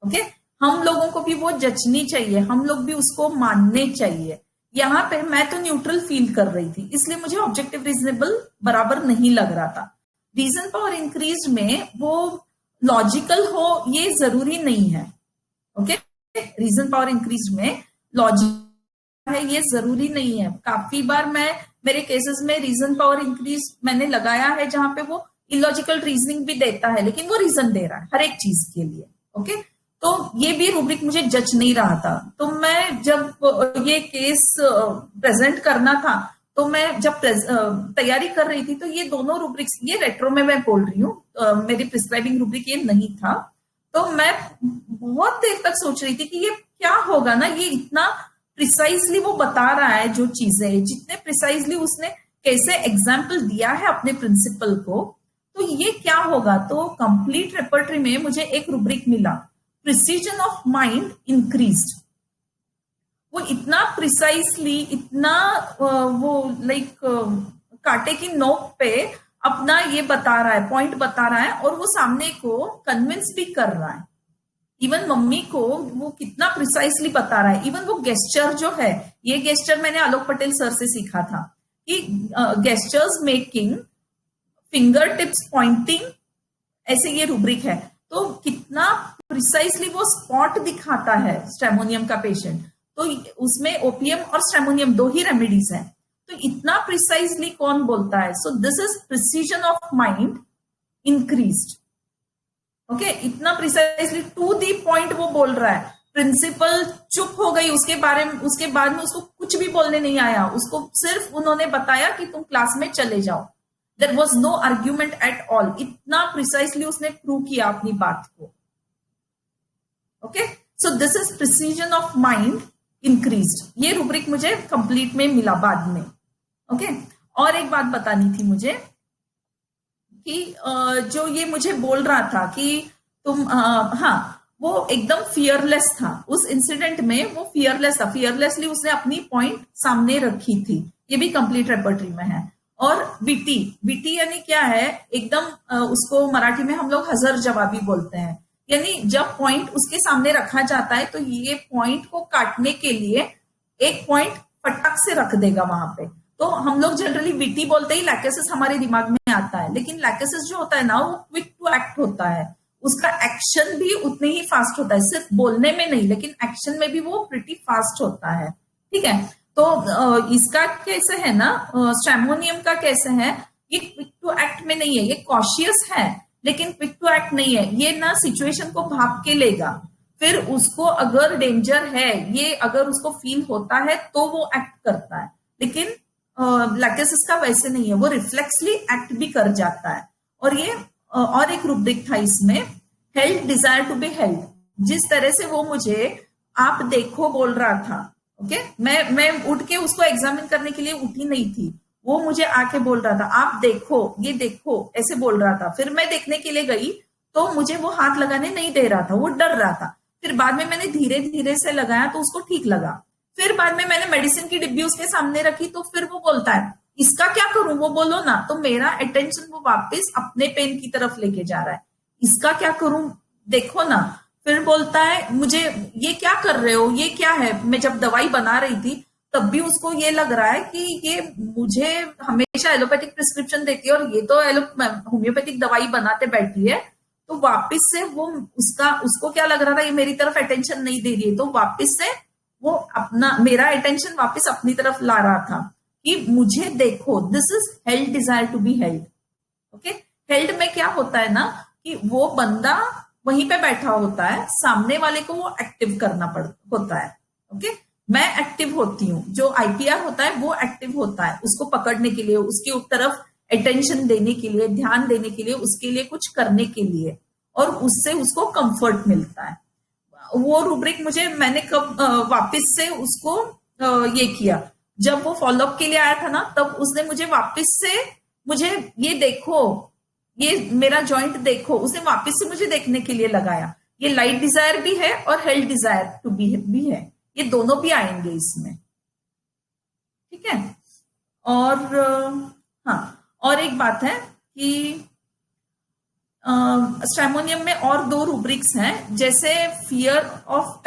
Speaker 2: ओके, हम लोगों को भी वो जचनी चाहिए, हम लोग भी उसको मानने चाहिए। यहाँ पे मैं तो न्यूट्रल फील कर रही थी, इसलिए मुझे ऑब्जेक्टिव रीजनेबल बराबर नहीं लग रहा था। रीजन पावर इंक्रीज में वो लॉजिकल हो ये जरूरी नहीं है। ओके, रीजन पावर इंक्रीज में लॉजिक है ये जरूरी नहीं है। काफी बार मैं मेरे केसेस में रीजन पावर इंक्रीज मैंने लगाया है जहां पे वो इलॉजिकल रीजनिंग भी देता है, लेकिन वो रीजन दे रहा है हर एक चीज के लिए। ओके, तो ये भी रूब्रिक मुझे जज नहीं रहा था। तो मैं जब ये केस प्रेजेंट करना था, तो मैं जब तैयारी कर रही थी, तो ये दोनों रूब्रिक्स, ये रेट्रो में मैं बोल रही हूँ, मेरी प्रिस्क्राइबिंग रूब्रिक ये नहीं था। तो मैं बहुत देर तक सोच रही थी कि ये क्या होगा ना, ये इतना प्रिसाइजली वो बता रहा है जो चीजें, जितने प्रिसाइजली उसने कैसे एग्जाम्पल दिया है अपने प्रिंसिपल को, तो ये क्या होगा। तो कंप्लीट रेपर्टरी में मुझे एक रूब्रिक मिला, प्रिसीजन ऑफ माइंड इंक्रीज्ड। वो इतना प्रिसाइसली, इतना वो लाइक कांटे की नोक पे अपना ये बता रहा है, पॉइंट बता रहा है, और वो सामने को कन्विंस भी कर रहा है। इवन मम्मी को वो कितना प्रिसाइसली बता रहा है। इवन वो गेस्चर जो है, ये गेस्चर मैंने आलोक पटेल सर से सीखा था, कि gestures making, finger tips pointing, ऐसे ये रूब्रिक है। तो कितना प्रिसाइसली वो स्पॉट दिखाता है स्ट्रेमोनियम का पेशेंट। तो उसमें ओपीएम और स्ट्रेमोनियम 2 ही रेमेडीज हैं, तो इतना प्रिसाइसली कौन बोलता है। सो this is precision of mind increased. Okay, इतना प्रिसाइसली टू दी पॉइंट वो बोल रहा है। प्रिंसिपल चुप हो गई, उसके बाद में उसको कुछ भी बोलने नहीं आया, उसको सिर्फ उन्होंने बताया कि तुम क्लास में चले जाओ। There was no argument at all. इतना प्रिसाइसली उसने प्रूव किया अपनी बात को। Okay, so this is precision of mind increased. ये रूब्रिक मुझे कंप्लीट में मिला बाद में। ओके, और एक बात बतानी थी मुझे, कि जो ये मुझे बोल रहा था कि तुम हाँ, वो एकदम फियरलेस था। उस इंसिडेंट में वो फियरलेस था, फियरलेसली उसने अपनी पॉइंट सामने रखी थी। ये भी कंप्लीट रेपर्टरी में है। और विटी यानी क्या है, एकदम उसको मराठी में हम लोग हजर जवाबी बोलते हैं। यानी जब पॉइंट उसके सामने रखा जाता है तो ये पॉइंट को काटने के लिए एक पॉइंट फटाक से रख देगा वहां पे। तो हम लोग जनरली विटी बोलते ही लैकेसिस हमारे दिमाग में आता है, लेकिन लैकेसिस जो होता है ना, वो क्विक टू एक्ट होता है। उसका एक्शन भी उतने ही फास्ट होता है, सिर्फ बोलने में नहीं, लेकिन एक्शन में भी वो प्रिटी फास्ट होता है। ठीक है, तो इसका कैसे है ना, स्ट्रेमोनियम का कैसे है, ये क्विक टू एक्ट में नहीं है, ये कॉशियस है लेकिन क्विक टू एक्ट नहीं है। ये ना सिचुएशन को भाप के लेगा, फिर उसको अगर डेंजर है, ये अगर उसको फील होता है तो वो एक्ट करता है। लेकिन लैकेसिस का वैसे नहीं है, वो रिफ्लेक्सली एक्ट भी कर जाता है। और ये और एक रूब्रिक था इसमें, held desire to be held. जिस तरह से वो मुझे आप देखो बोल रहा था, ओके, मैं उठ के उसको एग्जामिन करने के लिए उठी नहीं थी। वो मुझे आके बोल रहा था आप देखो, ये देखो, ऐसे बोल रहा था। फिर मैं देखने के लिए गई तो मुझे वो हाथ लगाने नहीं दे रहा था, वो डर रहा था। फिर बाद में मैंने धीरे धीरे से लगाया तो उसको ठीक लगा। फिर बाद में मैंने मेडिसिन की डिब्बी उसके सामने रखी तो फिर वो बोलता है इसका क्या करूं, वो बोलो ना। तो मेरा अटेंशन वो वापस अपने पेन की तरफ लेके जा रहा है, इसका क्या करूं, देखो ना। फिर बोलता है मुझे ये क्या कर रहे हो, ये क्या है। मैं जब दवाई बना रही थी तब भी उसको ये लग रहा है कि ये मुझे हमेशा एलोपैथिक प्रिस्क्रिप्शन देती है और ये तो होम्योपैथिक दवाई बनाते बैठी है। तो वापस से वो उसको क्या लग रहा था, ये मेरी तरफ अटेंशन नहीं दे रही है, तो वापस से वो अपना मेरा अटेंशन वापस अपनी तरफ ला रहा था कि मुझे देखो, this is held desire to be held. Okay, held में क्या होता है ना कि वो बंदा वहीं पे बैठा होता है, सामने वाले को वो एक्टिव करना होता है। ओके, मैं एक्टिव होती हूँ, जो आईपीआर होता है वो एक्टिव होता है उसको पकड़ने के लिए, उसकी तरफ अटेंशन देने के लिए, ध्यान देने के लिए, उसके लिए कुछ करने के लिए, और उससे उसको कंफर्ट मिलता है। वो रूब्रिक मैंने कब वापस से उसको ये किया, जब वो फॉलोअप के लिए आया था ना, तब उसने मुझे वापस से मुझे ये देखो, ये मेरा जॉइंट देखो, उसने वापस से मुझे देखने के लिए लगाया। ये लाइट डिजायर भी है और हेल्थ डिजायर टू भी है, ये दोनों भी आएंगे इसमें। ठीक है। और हाँ, और एक बात है कि स्ट्रैमोनियम में और 2 रूब्रिक्स हैं, जैसे फियर ऑफ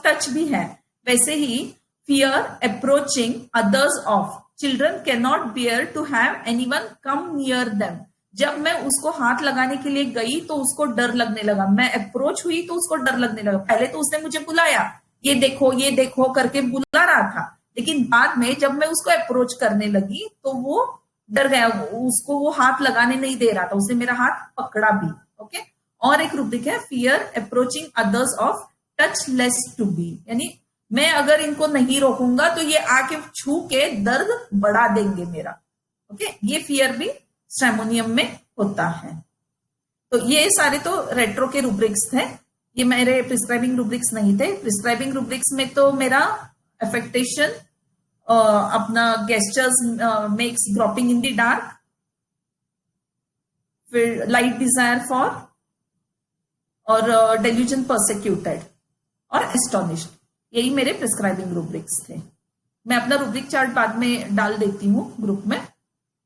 Speaker 2: टच भी है, वैसे ही fear approaching others of children can not bear to have anyone come near them. जब मैं उसको हाथ लगाने के लिए गई तो उसको डर लगने लगा, मैं अप्रोच हुई तो उसको डर लगने लगा। पहले तो उसने मुझे बुलाया, ये देखो करके बुला रहा था, लेकिन बाद में जब मैं उसको अप्रोच करने लगी तो वो डर गया, उसको वो हाथ लगाने नहीं दे रहा था, उसने मेरा हाथ पकड़ा भी। ओके, और एक रूब्रिक है fear approaching others of touch less to be, यानी मैं अगर इनको नहीं रोकूंगा तो ये आके छू के दर्द बढ़ा देंगे मेरा। ओके, ये फियर भी स्ट्रैमोनियम में होता है। तो ये सारे तो रेट्रो के रूब्रिक्स थे, ये मेरे प्रिस्क्राइबिंग रूब्रिक्स नहीं थे। प्रिस्क्राइबिंग रूब्रिक्स में तो मेरा अफेक्टेशन, अपना gestures makes dropping in the dark, फिर लाइट डिजायर फॉर, और डेल्यूजन परसिक्यूटेड और एस्टोनिश्ड, यही मेरे प्रिस्क्राइबिंग रूब्रिक्स थे। मैं अपना रूब्रिक चार्ट बाद में डाल देती हूँ ग्रुप में,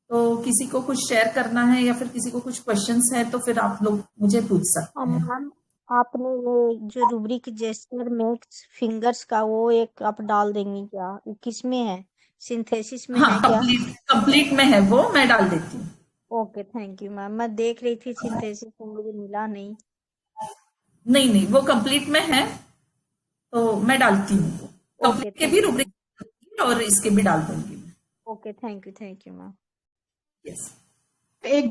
Speaker 2: तो किसी को कुछ शेयर करना है या फिर किसी को कुछ क्वेश्चंस है तो फिर आप लोग मुझे पूछ सकते हैं।
Speaker 12: मैम, आपने ये जो रूब्रिक जेस्चर मेक्स फिंगर्स का वो एक आप डाल देंगी क्या? वो किस में है, सिंथेसिस में
Speaker 2: हाँ,
Speaker 12: है क्या?
Speaker 2: कंप्लीट में है वो, मैं डाल देती हूँ।
Speaker 12: Okay, thank you ma'am. मैं देख रही थी सिंथेसिस में, मुझे मिला नहीं।
Speaker 2: नहीं, वो कंप्लीट में है तो मैं डालती हूँ,
Speaker 12: ओके,
Speaker 2: कंप्लीट के
Speaker 12: थैंक
Speaker 2: भी
Speaker 12: यू।
Speaker 2: रूब्रिक और इसके भी डाल दूंगी मैं।
Speaker 12: Okay, thank you ma'am.
Speaker 2: Yes.
Speaker 4: एक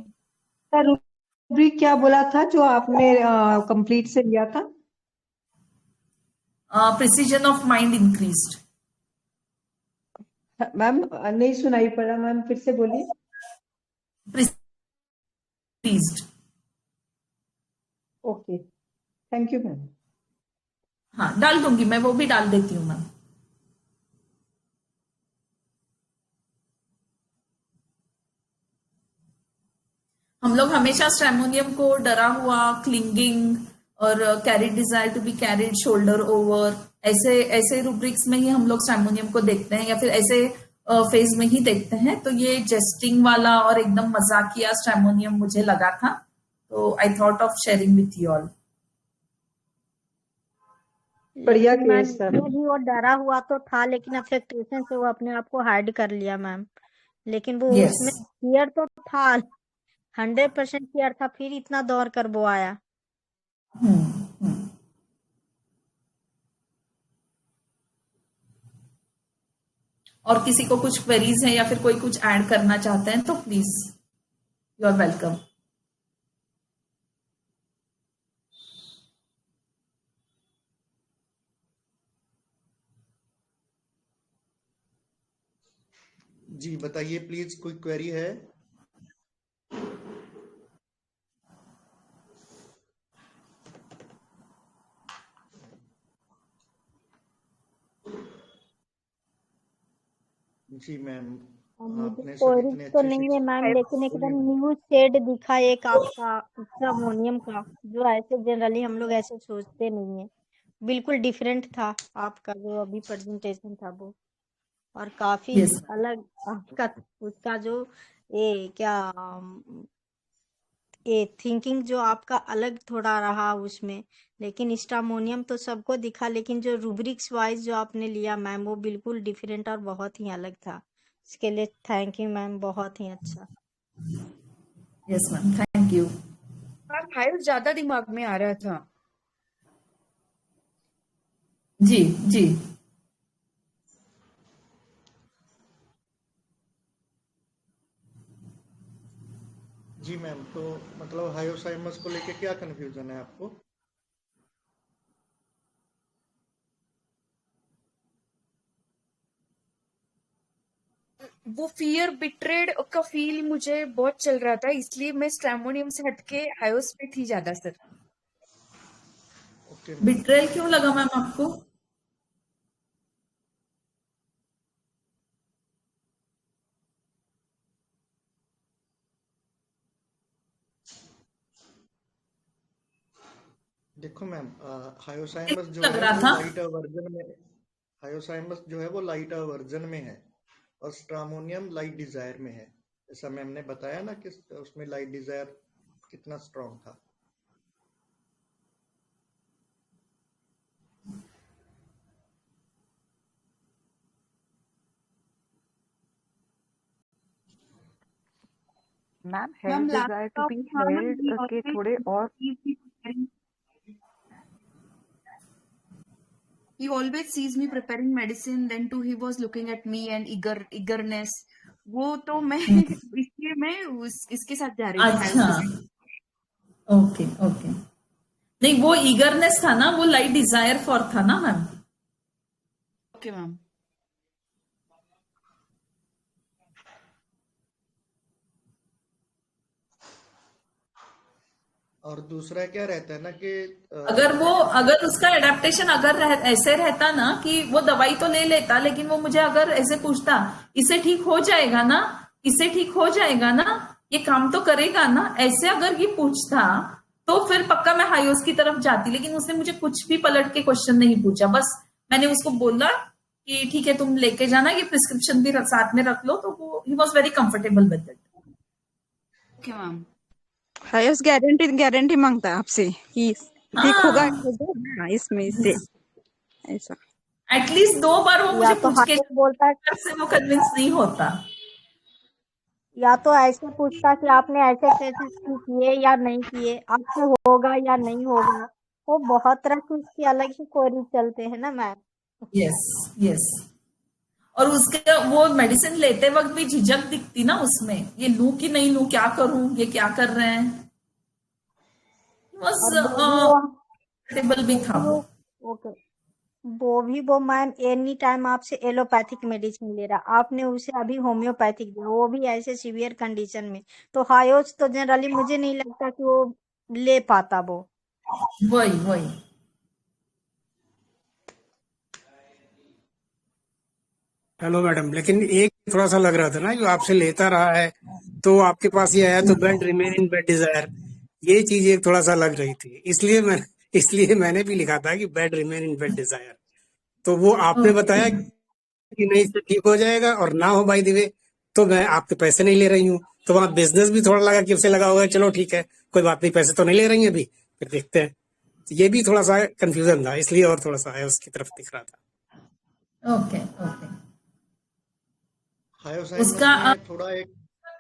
Speaker 4: रूब्रिक क्या बोला था जो आपने कंप्लीट से लिया था?
Speaker 2: Precision of mind increased.
Speaker 4: Ma'am नहीं सुनाई पड़ा मैम, फिर से बोलिए।
Speaker 2: Precised.
Speaker 4: Okay, thank you ma'am.
Speaker 2: हाँ, डाल दूंगी मैं, वो भी डाल देती हूँ मैम। हम लोग हमेशा स्ट्रैमोनियम को डरा हुआ, क्लिंगिंग और carried desire to be carried shoulder over, ऐसे ऐसे रूब्रिक्स में ही हम लोग स्ट्रैमोनियम को देखते हैं, या फिर ऐसे फेज में ही देखते हैं। तो ये जेस्टिंग वाला और एकदम मजाकिया स्ट्रैमोनियम मुझे लगा था, तो I thought of sharing with you all.
Speaker 4: बढ़िया
Speaker 12: लेकिन मैम,
Speaker 4: केस सर।
Speaker 12: इसमें भी वो डरा हुआ तो था, लेकिन अफेक्टेशन से वो अपने आप को हाइड कर लिया मैम। लेकिन वो
Speaker 2: यस।
Speaker 12: उसमें फियर तो था, 100% फियर था, फिर इतना दौड़ कर वो आया।
Speaker 2: और किसी को कुछ क्वेरीज है या फिर कोई कुछ ऐड करना चाहते हैं तो प्लीज, यू आर वेलकम।
Speaker 1: जी बताइए प्लीज, कोई क्वेरी है? जी मैम,
Speaker 12: मुझे
Speaker 1: आपने सब
Speaker 12: कोई
Speaker 1: इतने
Speaker 12: तो
Speaker 1: अच्छे
Speaker 12: नहीं है मैम,
Speaker 1: शिक्षक
Speaker 12: लेकिन एकदम न्यू शेड दिखा एक आपका हारमोनियम का, जो ऐसे जनरली हम लोग ऐसे सोचते नहीं है। बिल्कुल डिफरेंट था आपका जो अभी प्रेजेंटेशन था वो, और काफी
Speaker 2: यस
Speaker 12: अलग आपका उसका जो ये क्या ये थिंकिंग जो आपका अलग थोड़ा रहा उसमें। लेकिन स्टामोनियम तो सबको दिखा, लेकिन जो रूब्रिक्स वाइज जो आपने लिया मैम वो बिल्कुल डिफरेंट और बहुत ही अलग था। इसके लिए थैंक यू मैम, बहुत ही अच्छा।
Speaker 2: Yes ma'am, thank you.
Speaker 13: Ma'am हाइल्स ज्यादा दिमाग में आ रहा था।
Speaker 2: जी जी।
Speaker 1: जी मैम, तो मतलब हायोसाइमस को लेके क्या कंफ्यूजन है आपको?
Speaker 13: वो फियर बिट्रेड का फील मुझे बहुत चल रहा था, इसलिए मैं स्ट्रैमोनियम से हटके हायोस पे थी ज्यादा सर।
Speaker 1: Okay ma'am.
Speaker 2: बिट्रेल क्यों लगा मैम आपको?
Speaker 1: देखो मैम, हायोसाइमस जो
Speaker 2: लग
Speaker 1: है
Speaker 2: रहा
Speaker 1: वो
Speaker 2: था।
Speaker 1: लाइट वर्जन में, हायोसाइमस जो है वो लाइट वर्जन में है, और स्ट्रामोनियम लाइट डिजायर में है। जैसा मैम ने बताया ना कि उसमें लाइट डिजायर कितना स्ट्रॉन्ग था।
Speaker 11: Ma'am
Speaker 8: ma'am
Speaker 11: health desire to
Speaker 8: laptop
Speaker 11: be
Speaker 8: था ना,
Speaker 11: हेल्ड के थोड़े और
Speaker 13: He always sees me preparing medicine, then too he was looking at me and eagerness. वो तो मैं इसलिए मैं इसके साथ जा रही थी हायोस
Speaker 2: अच्छा,
Speaker 13: के साथ।
Speaker 2: Okay okay. नहीं, वो ईगरनेस था ना, वो लाइट डिजायर फॉर था ना मैम।
Speaker 13: Okay ma'am.
Speaker 1: और दूसरा क्या रहता है ना कि
Speaker 2: अगर उसका एडेप्टेशन ऐसे रहता ना कि वो दवाई तो ले लेता, लेकिन वो मुझे अगर ऐसे पूछता इसे ठीक हो जाएगा ना, इसे ठीक हो जाएगा ना, ये काम तो करेगा ना, ऐसे अगर ये पूछता तो फिर पक्का मैं हायोस की तरफ जाती। लेकिन उसने मुझे कुछ भी पलट के क्वेश्चन नहीं पूछा, बस मैंने उसको बोला कि ठीक है तुम लेके जाना, ये प्रिस्क्रिप्शन भी साथ में रख लो, तो वो he was very comfortable with it.
Speaker 13: Okay ma'am.
Speaker 5: Highest guarantee मांगता है आपसे कि ठीक होगा इसमें इससे ऐसा।
Speaker 2: एटलीस्ट 2 बार वो
Speaker 12: या
Speaker 2: मुझे
Speaker 12: तो
Speaker 2: पूछ के
Speaker 12: हाईएस्ट बोलता है,
Speaker 2: से वो कन्विंस नहीं होता।
Speaker 12: या तो ऐसे पूछता कि आपने ऐसे कैसे किए या नहीं किए, आपसे होगा या नहीं होगा। वो बहुत तरह की उसकी अलग ही क्वेरी चलते हैं ना मैम।
Speaker 2: Yes yes. और उसके वो मेडिसिन लेते वक्त भी झिझक दिखती ना उसमें, ये लूं कि नहीं लूं, क्या करूं, ये क्या कर रहे हैं। बस टेबल भी था वो।
Speaker 12: ओके, वो मैम एनी टाइम आपसे एलोपैथिक मेडिसिन ले रहा, आपने उसे अभी होम्योपैथिक दिया, वो भी ऐसे सीवियर कंडीशन में। तो हायोस तो जनरली मुझे नहीं लगता कि वो ले पाता वो।
Speaker 2: वही
Speaker 14: हेलो मैडम, लेकिन एक थोड़ा सा लग रहा था ना, जो आपसे लेता रहा है तो आपके पास ये आया तो bed remain in bed desire, ये चीज एक थोड़ा सा लग रही थी, इसलिए मैंने भी लिखा था कि bed remain in bed desire. तो वो आपने बताया कि नहीं इससे ठीक हो जाएगा और ना हो बाय द वे तो मैं आपके पैसे नहीं ले रही हूँ, तो वहां बिजनेस भी थोड़ा लगा कि उसे लगा होगा चलो ठीक है कोई बात नहीं, पैसे तो नहीं ले रही है अभी, फिर देखते हैं। तो ये भी थोड़ा सा कंफ्यूजन था, इसलिए और थोड़ा सा है उसकी तरफ दिख रहा था।
Speaker 2: Okay okay.
Speaker 1: हायोसाइमस
Speaker 2: उसका
Speaker 1: में थोड़ा एक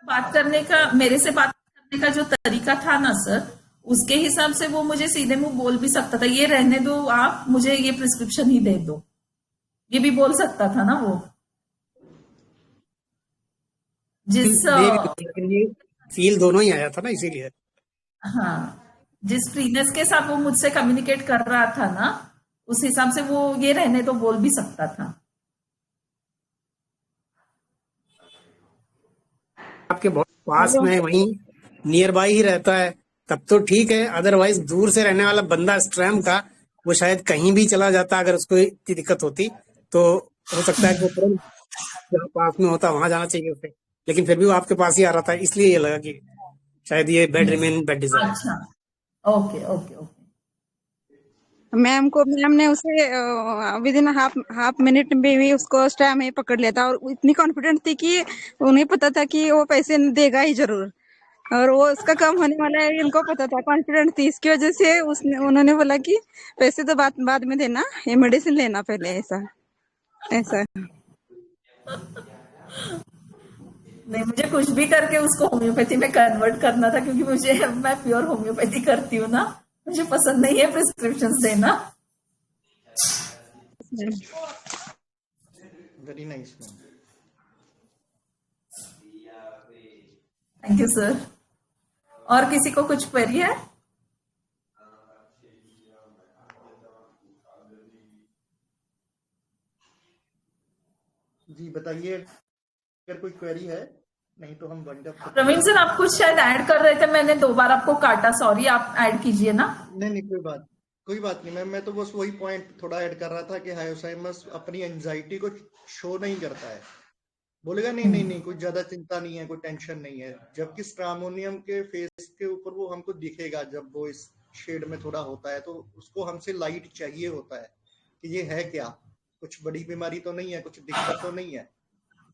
Speaker 2: बात करने का, मेरे से बात करने का जो तरीका था ना सर, उसके हिसाब से वो मुझे सीधे मुंह बोल भी सकता था, ये रहने दो आप, मुझे ये प्रिस्क्रिप्शन ही दे दो, ये भी बोल सकता था ना वो।
Speaker 14: लेकिन ये फील दोनों ही आया था ना, इसीलिए।
Speaker 2: हाँ, जिस फ्रीनेस के साथ वो मुझसे कम्युनिकेट कर रहा था ना, उस हिसाब से वो ये रहने तो बोल भी सकता था।
Speaker 14: आपके बहुत पास में वहीं नियर बाय ही रहता है तब तो ठीक है, अदरवाइज दूर से रहने वाला बंदा स्ट्रैम का, वो शायद कहीं भी चला जाता, अगर उसको इतनी दिक्कत होती तो हो सकता है कि वो तुरंत जहाँ पास में होता वहां जाना चाहिए उसे, लेकिन फिर भी वो आपके पास ही आ रहा था, इसलिए ये लगा कि शायद ये बेड रिमेन बेड डिजायर।
Speaker 2: अच्छा, ओके ओके ओके।
Speaker 5: मैम ने उसे विद इन हाफ मिनट में भी उसको स्टैम में पकड़ लिया था, और इतनी कॉन्फिडेंट थी कि उन्हें पता था कि वो पैसे देगा ही जरूर, और वो उसका कम होने वाला है इनको पता था, कॉन्फिडेंट थी। इसकी वजह से उन्होंने बोला कि पैसे तो बाद में देना, ये मेडिसिन लेना पहले, ऐसा ऐसा।
Speaker 2: नहीं, मुझे कुछ भी करके उसको होम्योपैथी में कन्वर्ट करना था, क्योंकि मैं प्योर होम्योपैथी करती हूँ ना, मुझे पसंद नहीं है प्रिस्क्रिप्शन देना।
Speaker 1: Very nice ma'am.
Speaker 2: Thank you sir. और किसी को कुछ क्वेरी है?
Speaker 1: जी बताइए, अगर कोई क्वेरी है, नहीं तो हम वन
Speaker 2: प्रवीण सर, आप कुछ शायद ऐड कर रहे थे, मैंने 2 बार आपको काटा, सॉरी, आप ऐड कीजिए ना।
Speaker 1: नहीं कोई बात नहीं मैम, मैं तो बस वही पॉइंट थोड़ा ऐड कर रहा था कि हायोसाइमस अपनी एंजाइटी को शो नहीं करता है, बोलेगा नहीं कुछ ज्यादा चिंता नहीं है, कोई टेंशन नहीं है, जबकि स्ट्रामोनियम के फेस के ऊपर वो हमको दिखेगा, जब वो इस शेड में थोड़ा होता है तो उसको हमसे लाइट चाहिए होता है कि ये है क्या, कुछ बड़ी बीमारी तो नहीं है, कुछ दिक्कत तो नहीं है।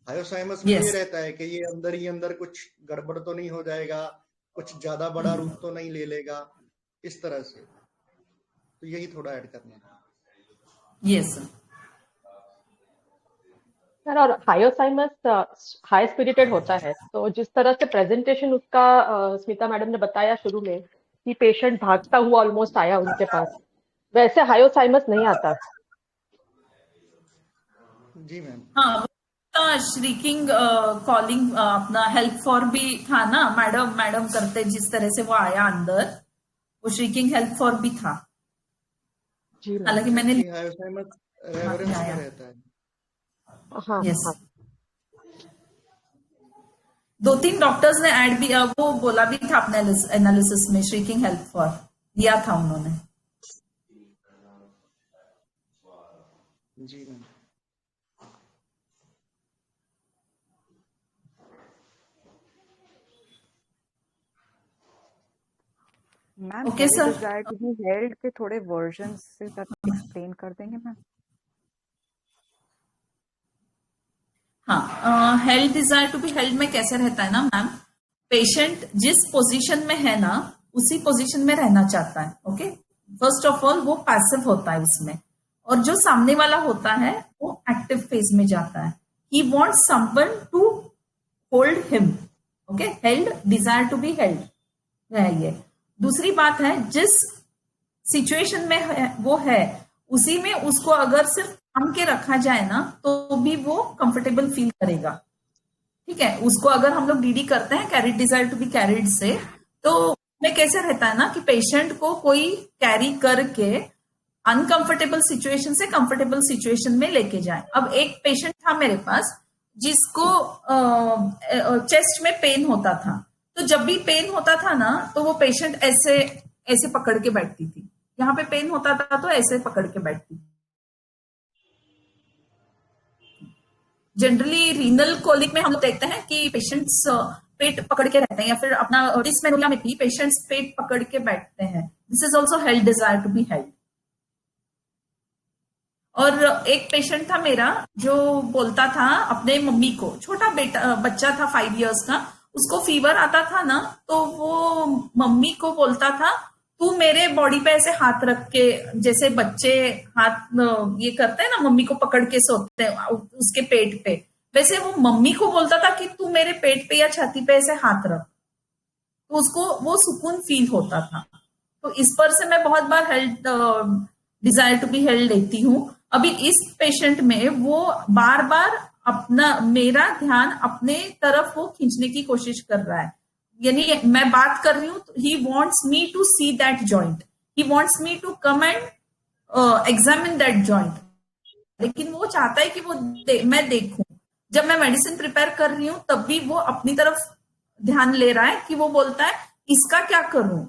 Speaker 1: हायोसाइमस में ये रहता है कि ये अंदर ही अंदर कुछ गड़बड़ तो नहीं हो जाएगा, कुछ ज्यादा बड़ा रूप तो नहीं ले लेगा, इस तरह से। तो यही थोड़ा ऐड करना है।
Speaker 2: यस
Speaker 7: सर, और हायोसाइमस हाई स्पिरिटेड होता है, तो जिस तरह से प्रेजेंटेशन उसका स्मिता मैडम ने बताया शुरू में कि पेशेंट भागता हुआ ऑलमोस्ट आया उनके पास, वैसे हायोसाइमस नहीं आता।
Speaker 1: जी मैम।
Speaker 2: हाँ, श्रीकिंग कॉलिंग अपना हेल्प फॉर भी था ना, मैडम करते जिस तरह से वो आया अंदर, वो श्रीकिंग हेल्प फॉर भी था। हालांकि मैंने
Speaker 1: हायोसाइमस रेफरेंस में रहता है।
Speaker 7: हाँ,
Speaker 2: यस, 2-3 डॉक्टर्स ने ऐड भी वो बोला भी था अपने एनालिसिस में, श्रीकिंग हेल्प फॉर दिया था उन्होंने।
Speaker 1: जी ma'am.
Speaker 11: Ma'am
Speaker 2: okay sir,
Speaker 11: desire to be held के थोड़े वर्जन से एक्सप्लेन कर देंगे मैम?
Speaker 2: हाँ, held desire to be held में कैसे रहता है ना मैम, पेशेंट जिस पोजीशन में है ना उसी पोजीशन में रहना चाहता है। ओके, फर्स्ट ऑफ ऑल वो पैसिव होता है उसमें, और जो सामने वाला होता है वो एक्टिव फेज में जाता है। He wants someone to hold him. Okay, held desire to be held है ये। दूसरी बात है, जिस सिचुएशन में वो है उसी में उसको अगर सिर्फ थाम के रखा जाए ना तो भी वो कंफर्टेबल फील करेगा। ठीक है, उसको अगर हम लोग डीडी करते हैं carried desire to be carried से, तो में कैसे रहता है ना कि पेशेंट को कोई कैरी करके अनकंफर्टेबल सिचुएशन से कंफर्टेबल सिचुएशन में लेके जाए। अब एक पेशेंट था मेरे पास जिसको चेस्ट में पेन होता था, तो जब भी पेन होता था ना तो वो पेशेंट ऐसे ऐसे पकड़ के बैठती थी, यहाँ पे पेन होता था तो ऐसे पकड़ के बैठती। जनरली रीनल कोलिक में हम लोग देखते हैं कि पेशेंट्स पेट पकड़ के रहते हैं, या फिर अपना डिस्मेनोरिया में भी पेशेंट्स पेट पकड़ के बैठते हैं। This is also held desire to be held. और एक पेशेंट था मेरा जो बोलता था अपने मम्मी को, छोटा बच्चा था 5 इयर्स का, उसको फीवर आता था ना तो वो मम्मी को बोलता था तू मेरे बॉडी पे ऐसे हाथ रख के, जैसे बच्चे हाथ ये करते हैं ना मम्मी को पकड़ के सोते हैं उसके पेट पे, वैसे वो मम्मी को बोलता था कि तू मेरे पेट पे या छाती पे ऐसे हाथ रख, तो उसको वो सुकून फील होता था। तो इस पर से मैं बहुत बार held desire to be held लेती हूँ। अभी इस पेशेंट में वो बार बार अपना मेरा ध्यान अपने तरफ वो खींचने की कोशिश कर रहा है, यानी मैं बात कर रही हूँ तो he wants me to see that joint, he wants me to come and examine that joint, लेकिन वो चाहता है कि वो मैं देखूं। जब मैं मेडिसिन प्रिपेयर कर रही हूँ तब भी वो अपनी तरफ ध्यान ले रहा है कि वो बोलता है इसका क्या करूं।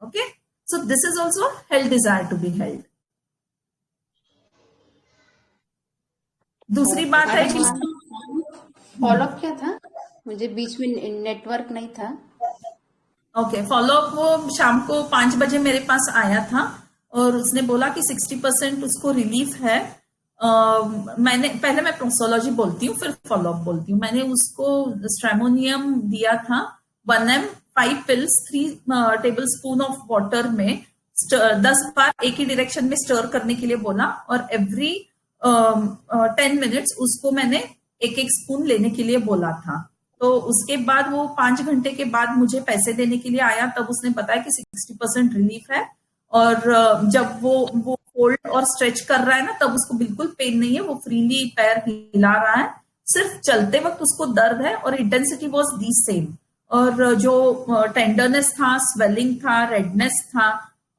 Speaker 2: Okay, so this is also held desire to be held. दूसरी बात है कि
Speaker 3: फॉलोअप क्या था? मुझे बीच में नेटवर्क नहीं था।
Speaker 2: ओके, फॉलोअप वो शाम को 5 बजे मेरे पास आया था और उसने बोला कि 60% उसको रिलीफ है। मैंने पहले मैं प्रोक्सोलॉजी बोलती हूँ फिर फॉलोअप बोलती हूँ। मैंने उसको स्ट्रेमोनियम दिया था 1 ml 5 pills 3 table spoon of water में 10 बार एक ही डायरेक्शन में स्टर करने के लिए बोला और एवरी 10 मिनट्स उसको मैंने एक एक स्पून लेने के लिए बोला था। तो उसके बाद वो 5 घंटे के बाद मुझे पैसे देने के लिए आया, तब उसने बताया कि 60% रिलीफ है और जब वो फोल्ड और स्ट्रेच कर रहा है ना तब उसको बिल्कुल पेन नहीं है, वो फ्रीली पैर हिला रहा है, सिर्फ चलते वक्त उसको दर्द है और इंटेंसिटी वाज दी सेम और जो टेंडरनेस था, स्वेलिंग था, रेडनेस था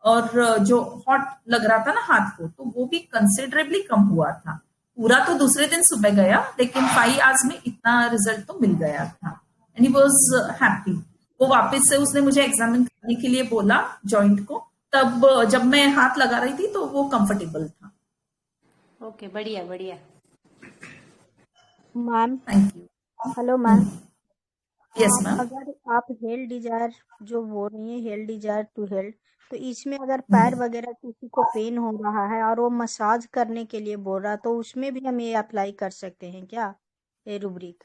Speaker 2: और जो हॉट लग रहा था ना हाथ को, तो वो भी कंसिडरेबली कम हुआ था। पूरा तो दूसरे दिन सुबह गया लेकिन 5 आवर्स में इतना रिजल्ट तो मिल गया था एंड ही वाज हैप्पी। वो वापस से उसने मुझे एग्जामिन करने के लिए बोला जॉइंट को, तब जब मैं हाथ लगा रही थी तो वो कंफर्टेबल था।
Speaker 3: ओके, बढ़िया बढ़िया।
Speaker 12: Ma'am,
Speaker 2: thank you.
Speaker 12: Hello ma'am.
Speaker 2: Yes ma'am.
Speaker 12: अगर आप हेल्थ डिजायर जो बोल रही है, हेल्थ डिजायर टू हेल्थ, तो इसमें अगर पैर वगैरह किसी को पेन हो रहा है और वो मसाज करने के लिए बोल रहा, तो उसमें भी हम ये अप्लाई कर सकते हैं क्या, ये रूब्रिक?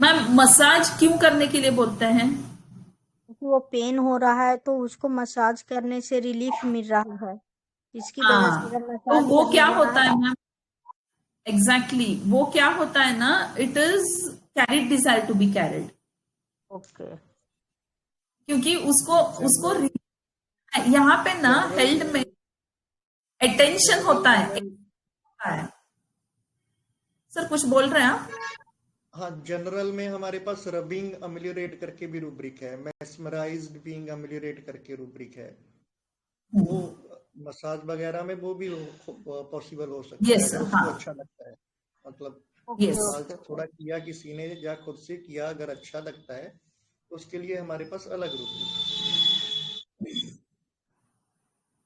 Speaker 2: मैम मसाज क्यों करने के लिए बोलते हैं?
Speaker 12: क्योंकि वो पेन हो रहा है तो उसको मसाज करने से रिलीफ मिल रहा है, इसकी वजह से
Speaker 2: हाँ,
Speaker 12: अगर
Speaker 2: तो
Speaker 12: मसाज
Speaker 2: वो
Speaker 12: करने
Speaker 2: क्या
Speaker 12: बोला
Speaker 2: होता है मैम, एग्जैक्टली वो क्या होता है ना, it is carried desire to be carried,
Speaker 12: okay.
Speaker 2: क्योंकि उसको उसको यहाँ पे ना हेल्थ में अटेंशन होता है। सर कुछ बोल रहे हैं आप?
Speaker 1: हाँ, जनरल में हमारे पास रबिंग अमेलियोरेट करके भी रूब्रिक है, मेस्मराइज्ड बीइंग अमेलियोरेट करके रूब्रिक है। वो मसाज वगैरह में वो भी पॉसिबल हो सकता है
Speaker 2: Yes,
Speaker 1: अगर उसको
Speaker 2: हाँ।
Speaker 1: अच्छा लगता है। मतलब
Speaker 2: Yes.
Speaker 1: मसाज थोड़ा किया किसी ने या खुद से किया, अगर अच्छा लगता है तो उसके लिए हमारे पास अलग रूब्रिक।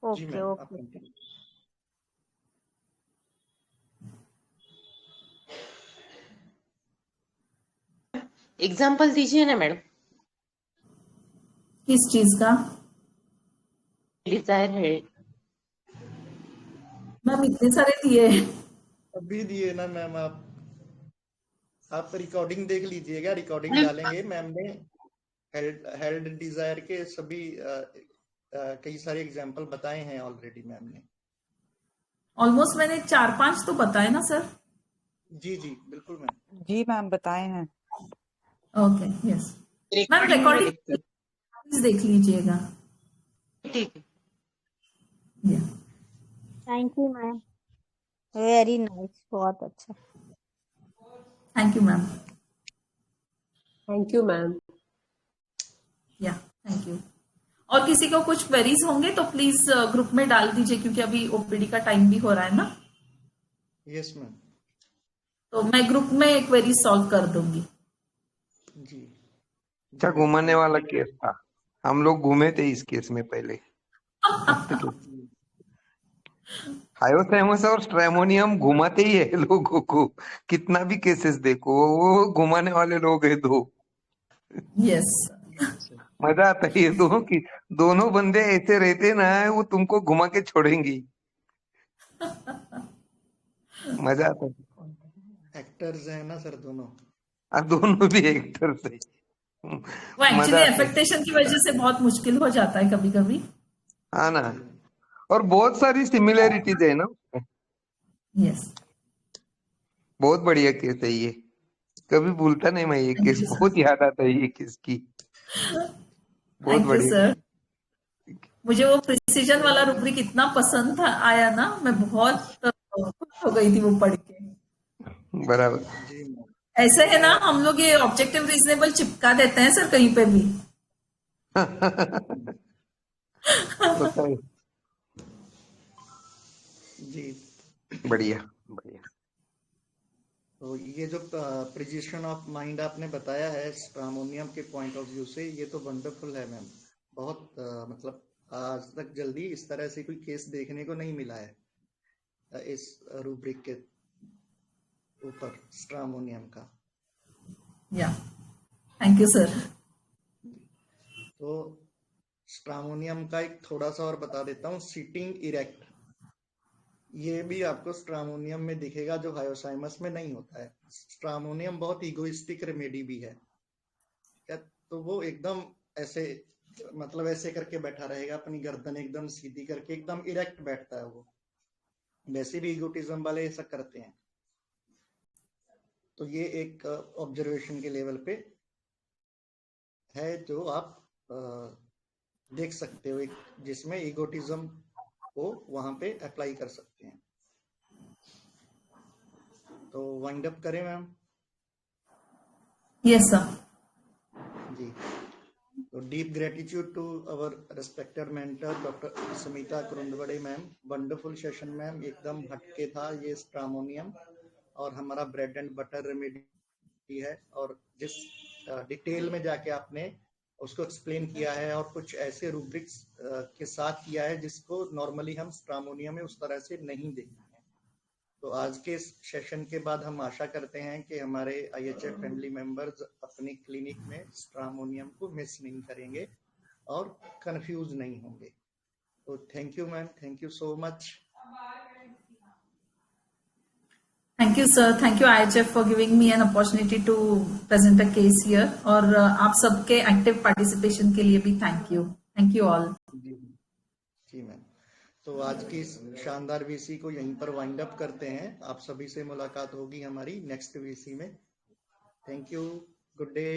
Speaker 1: जी
Speaker 12: ओके
Speaker 1: मैम, आप
Speaker 12: ओके।
Speaker 1: कंटिन्यू।
Speaker 15: एग्जाम्पल दीजिए ना मैडम।
Speaker 2: किस चीज का?
Speaker 15: डिजायर है।
Speaker 2: मैम इतने सारे दिए।
Speaker 1: अभी दिए ना मैम, आप रिकॉर्डिंग देख लीजिएगा, रिकॉर्डिंग डालेंगे मैम ने। हेल्ड डिजायर के सभी कई सारे एग्जांपल बताए हैं ऑलरेडी मैम ने।
Speaker 2: ऑलमोस्ट मैंने 4-5 तो बताए ना सर?
Speaker 1: जी जी बिल्कुल मैम।
Speaker 11: जी मैम बताए हैं।
Speaker 2: Okay, yes ma'am.
Speaker 15: रिकॉर्डिंग में
Speaker 2: रिकॉर्डिंग
Speaker 15: देखते
Speaker 2: प्लीज देख लीजिएगा।
Speaker 15: ठीक है।
Speaker 12: Thank you ma'am, very nice, बहुत अच्छा।
Speaker 2: Thank you ma'am.
Speaker 15: Thank you ma'am.
Speaker 2: या थैंक यू। और किसी को कुछ क्वेरीज होंगे तो प्लीज ग्रुप में डाल दीजिए, क्योंकि अभी ओपीडी का टाइम भी हो रहा है ना।
Speaker 1: Yes ma'am.
Speaker 2: तो मैं ग्रुप में क्वेरी सॉल्व कर दूंगी।
Speaker 1: जी।
Speaker 16: अच्छा, घूमने वाला केस था, हम लोग घूमे थे इस केस में पहले। हायोथैमस और स्ट्रेमोनियम घुमाते ही है लोगों को, कितना भी केसेस देखो वो घुमाने वाले लोग हैं दो।
Speaker 2: यस।
Speaker 16: मजा आता है ये कि दोनों बंदे ऐसे रहते ना, वो तुमको घुमा के छोड़ेंगी। मजा आता है।
Speaker 1: एक्टर्स हैं ना सर दोनों।
Speaker 16: दोनों भी एक्टर्स है।
Speaker 2: वो एक्चुअली
Speaker 16: मजा आता है।
Speaker 2: एफेक्टेशन की वजह से बहुत मुश्किल हो जाता है कभी कभी।
Speaker 16: हाँ ना, और बहुत सारी सिमिलैरिटीज है ना उसमें।
Speaker 2: यस।
Speaker 16: बहुत बढ़िया केस है ये, कभी भूलता नहीं मैं ये
Speaker 2: थैंक
Speaker 16: केस,
Speaker 2: यू सर।
Speaker 16: बहुत याद आता है ये केस की। बहुत
Speaker 2: थैंक यू
Speaker 16: बढ़िया।
Speaker 2: सर। मुझे वो प्रिसीजन वाला रूब्रिक इतना पसंद था, आया ना, मैं बहुत खुश हो गई थी वो पढ़ के।
Speaker 16: बराबर।
Speaker 1: जी मैम।
Speaker 2: ऐसे है ना, हम लोग ये ऑब्जेक्टिव रीजनेबल चिपका देते हैं सर कहीं पे भी।
Speaker 16: होता है।
Speaker 1: जी
Speaker 16: बढ़िया बढ़िया।
Speaker 1: तो ये जो प्रिजिशन ऑफ माइंड आपने बताया है स्ट्रामोनियम के पॉइंट ऑफ व्यू से, ये तो वंडरफुल है मैम। बहुत मतलब आज तक जल्दी इस तरह से कोई केस देखने को नहीं मिला है इस रूब्रिक के ऊपर स्ट्रामोनियम का।
Speaker 2: या थैंक यू सर।
Speaker 1: तो स्ट्रामोनियम का एक थोड़ा सा और बता देता हूँ, सिटिंग इरेक्ट, ये भी आपको स्ट्रामोनियम में दिखेगा जो हायोसाइमस में नहीं होता है। स्ट्रामोनियम बहुत इगोइस्टिक रेमेडी भी है, क्या? तो वो एकदम ऐसे मतलब ऐसे करके बैठा रहेगा, अपनी गर्दन एकदम सीधी करके एकदम इरेक्ट बैठता है वो। वैसे भी इगोटिज्म वाले ऐसा करते हैं। तो ये एक ऑब्जर्वेशन के लेवल पे है जो आप देख सकते हो, एक जिसमें इगोटिज्म को वहां पे अप्लाई कर सकते हैं। तो वाइंड अप करें मैम?
Speaker 2: Yes sir.
Speaker 1: जी, तो deep gratitude to our respected mentor doctor Sumita Kurundwade ma'am. Wonderful session ma'am, एकदम हटके था ये स्ट्रामोनियम, और हमारा ब्रेड एंड बटर रेमेडी है, और जिस डिटेल में जाके आपने उसको एक्सप्लेन किया है और कुछ ऐसे रूब्रिक्स के साथ किया है जिसको नॉर्मली हम स्ट्रामोनियम में उस तरह से नहीं देखते हैं। तो आज के इस सेशन के बाद हम आशा करते हैं कि हमारे IHF फैमिली मेंबर्स अपनी क्लिनिक में स्ट्रामोनियम को मिस नहीं करेंगे और कंफ्यूज नहीं होंगे। तो thank you ma'am, thank you so much.
Speaker 2: Thank you sir, thank you IHF for giving me an opportunity to present a case here, और आप सबके एक्टिव पार्टिसिपेशन के लिए भी थैंक यू ऑल।
Speaker 1: जी मैम, तो आज की इस शानदार VC को यहीं पर वाइंड अप करते हैं। आप सभी से मुलाकात होगी हमारी नेक्स्ट VC में। Thank you, good day.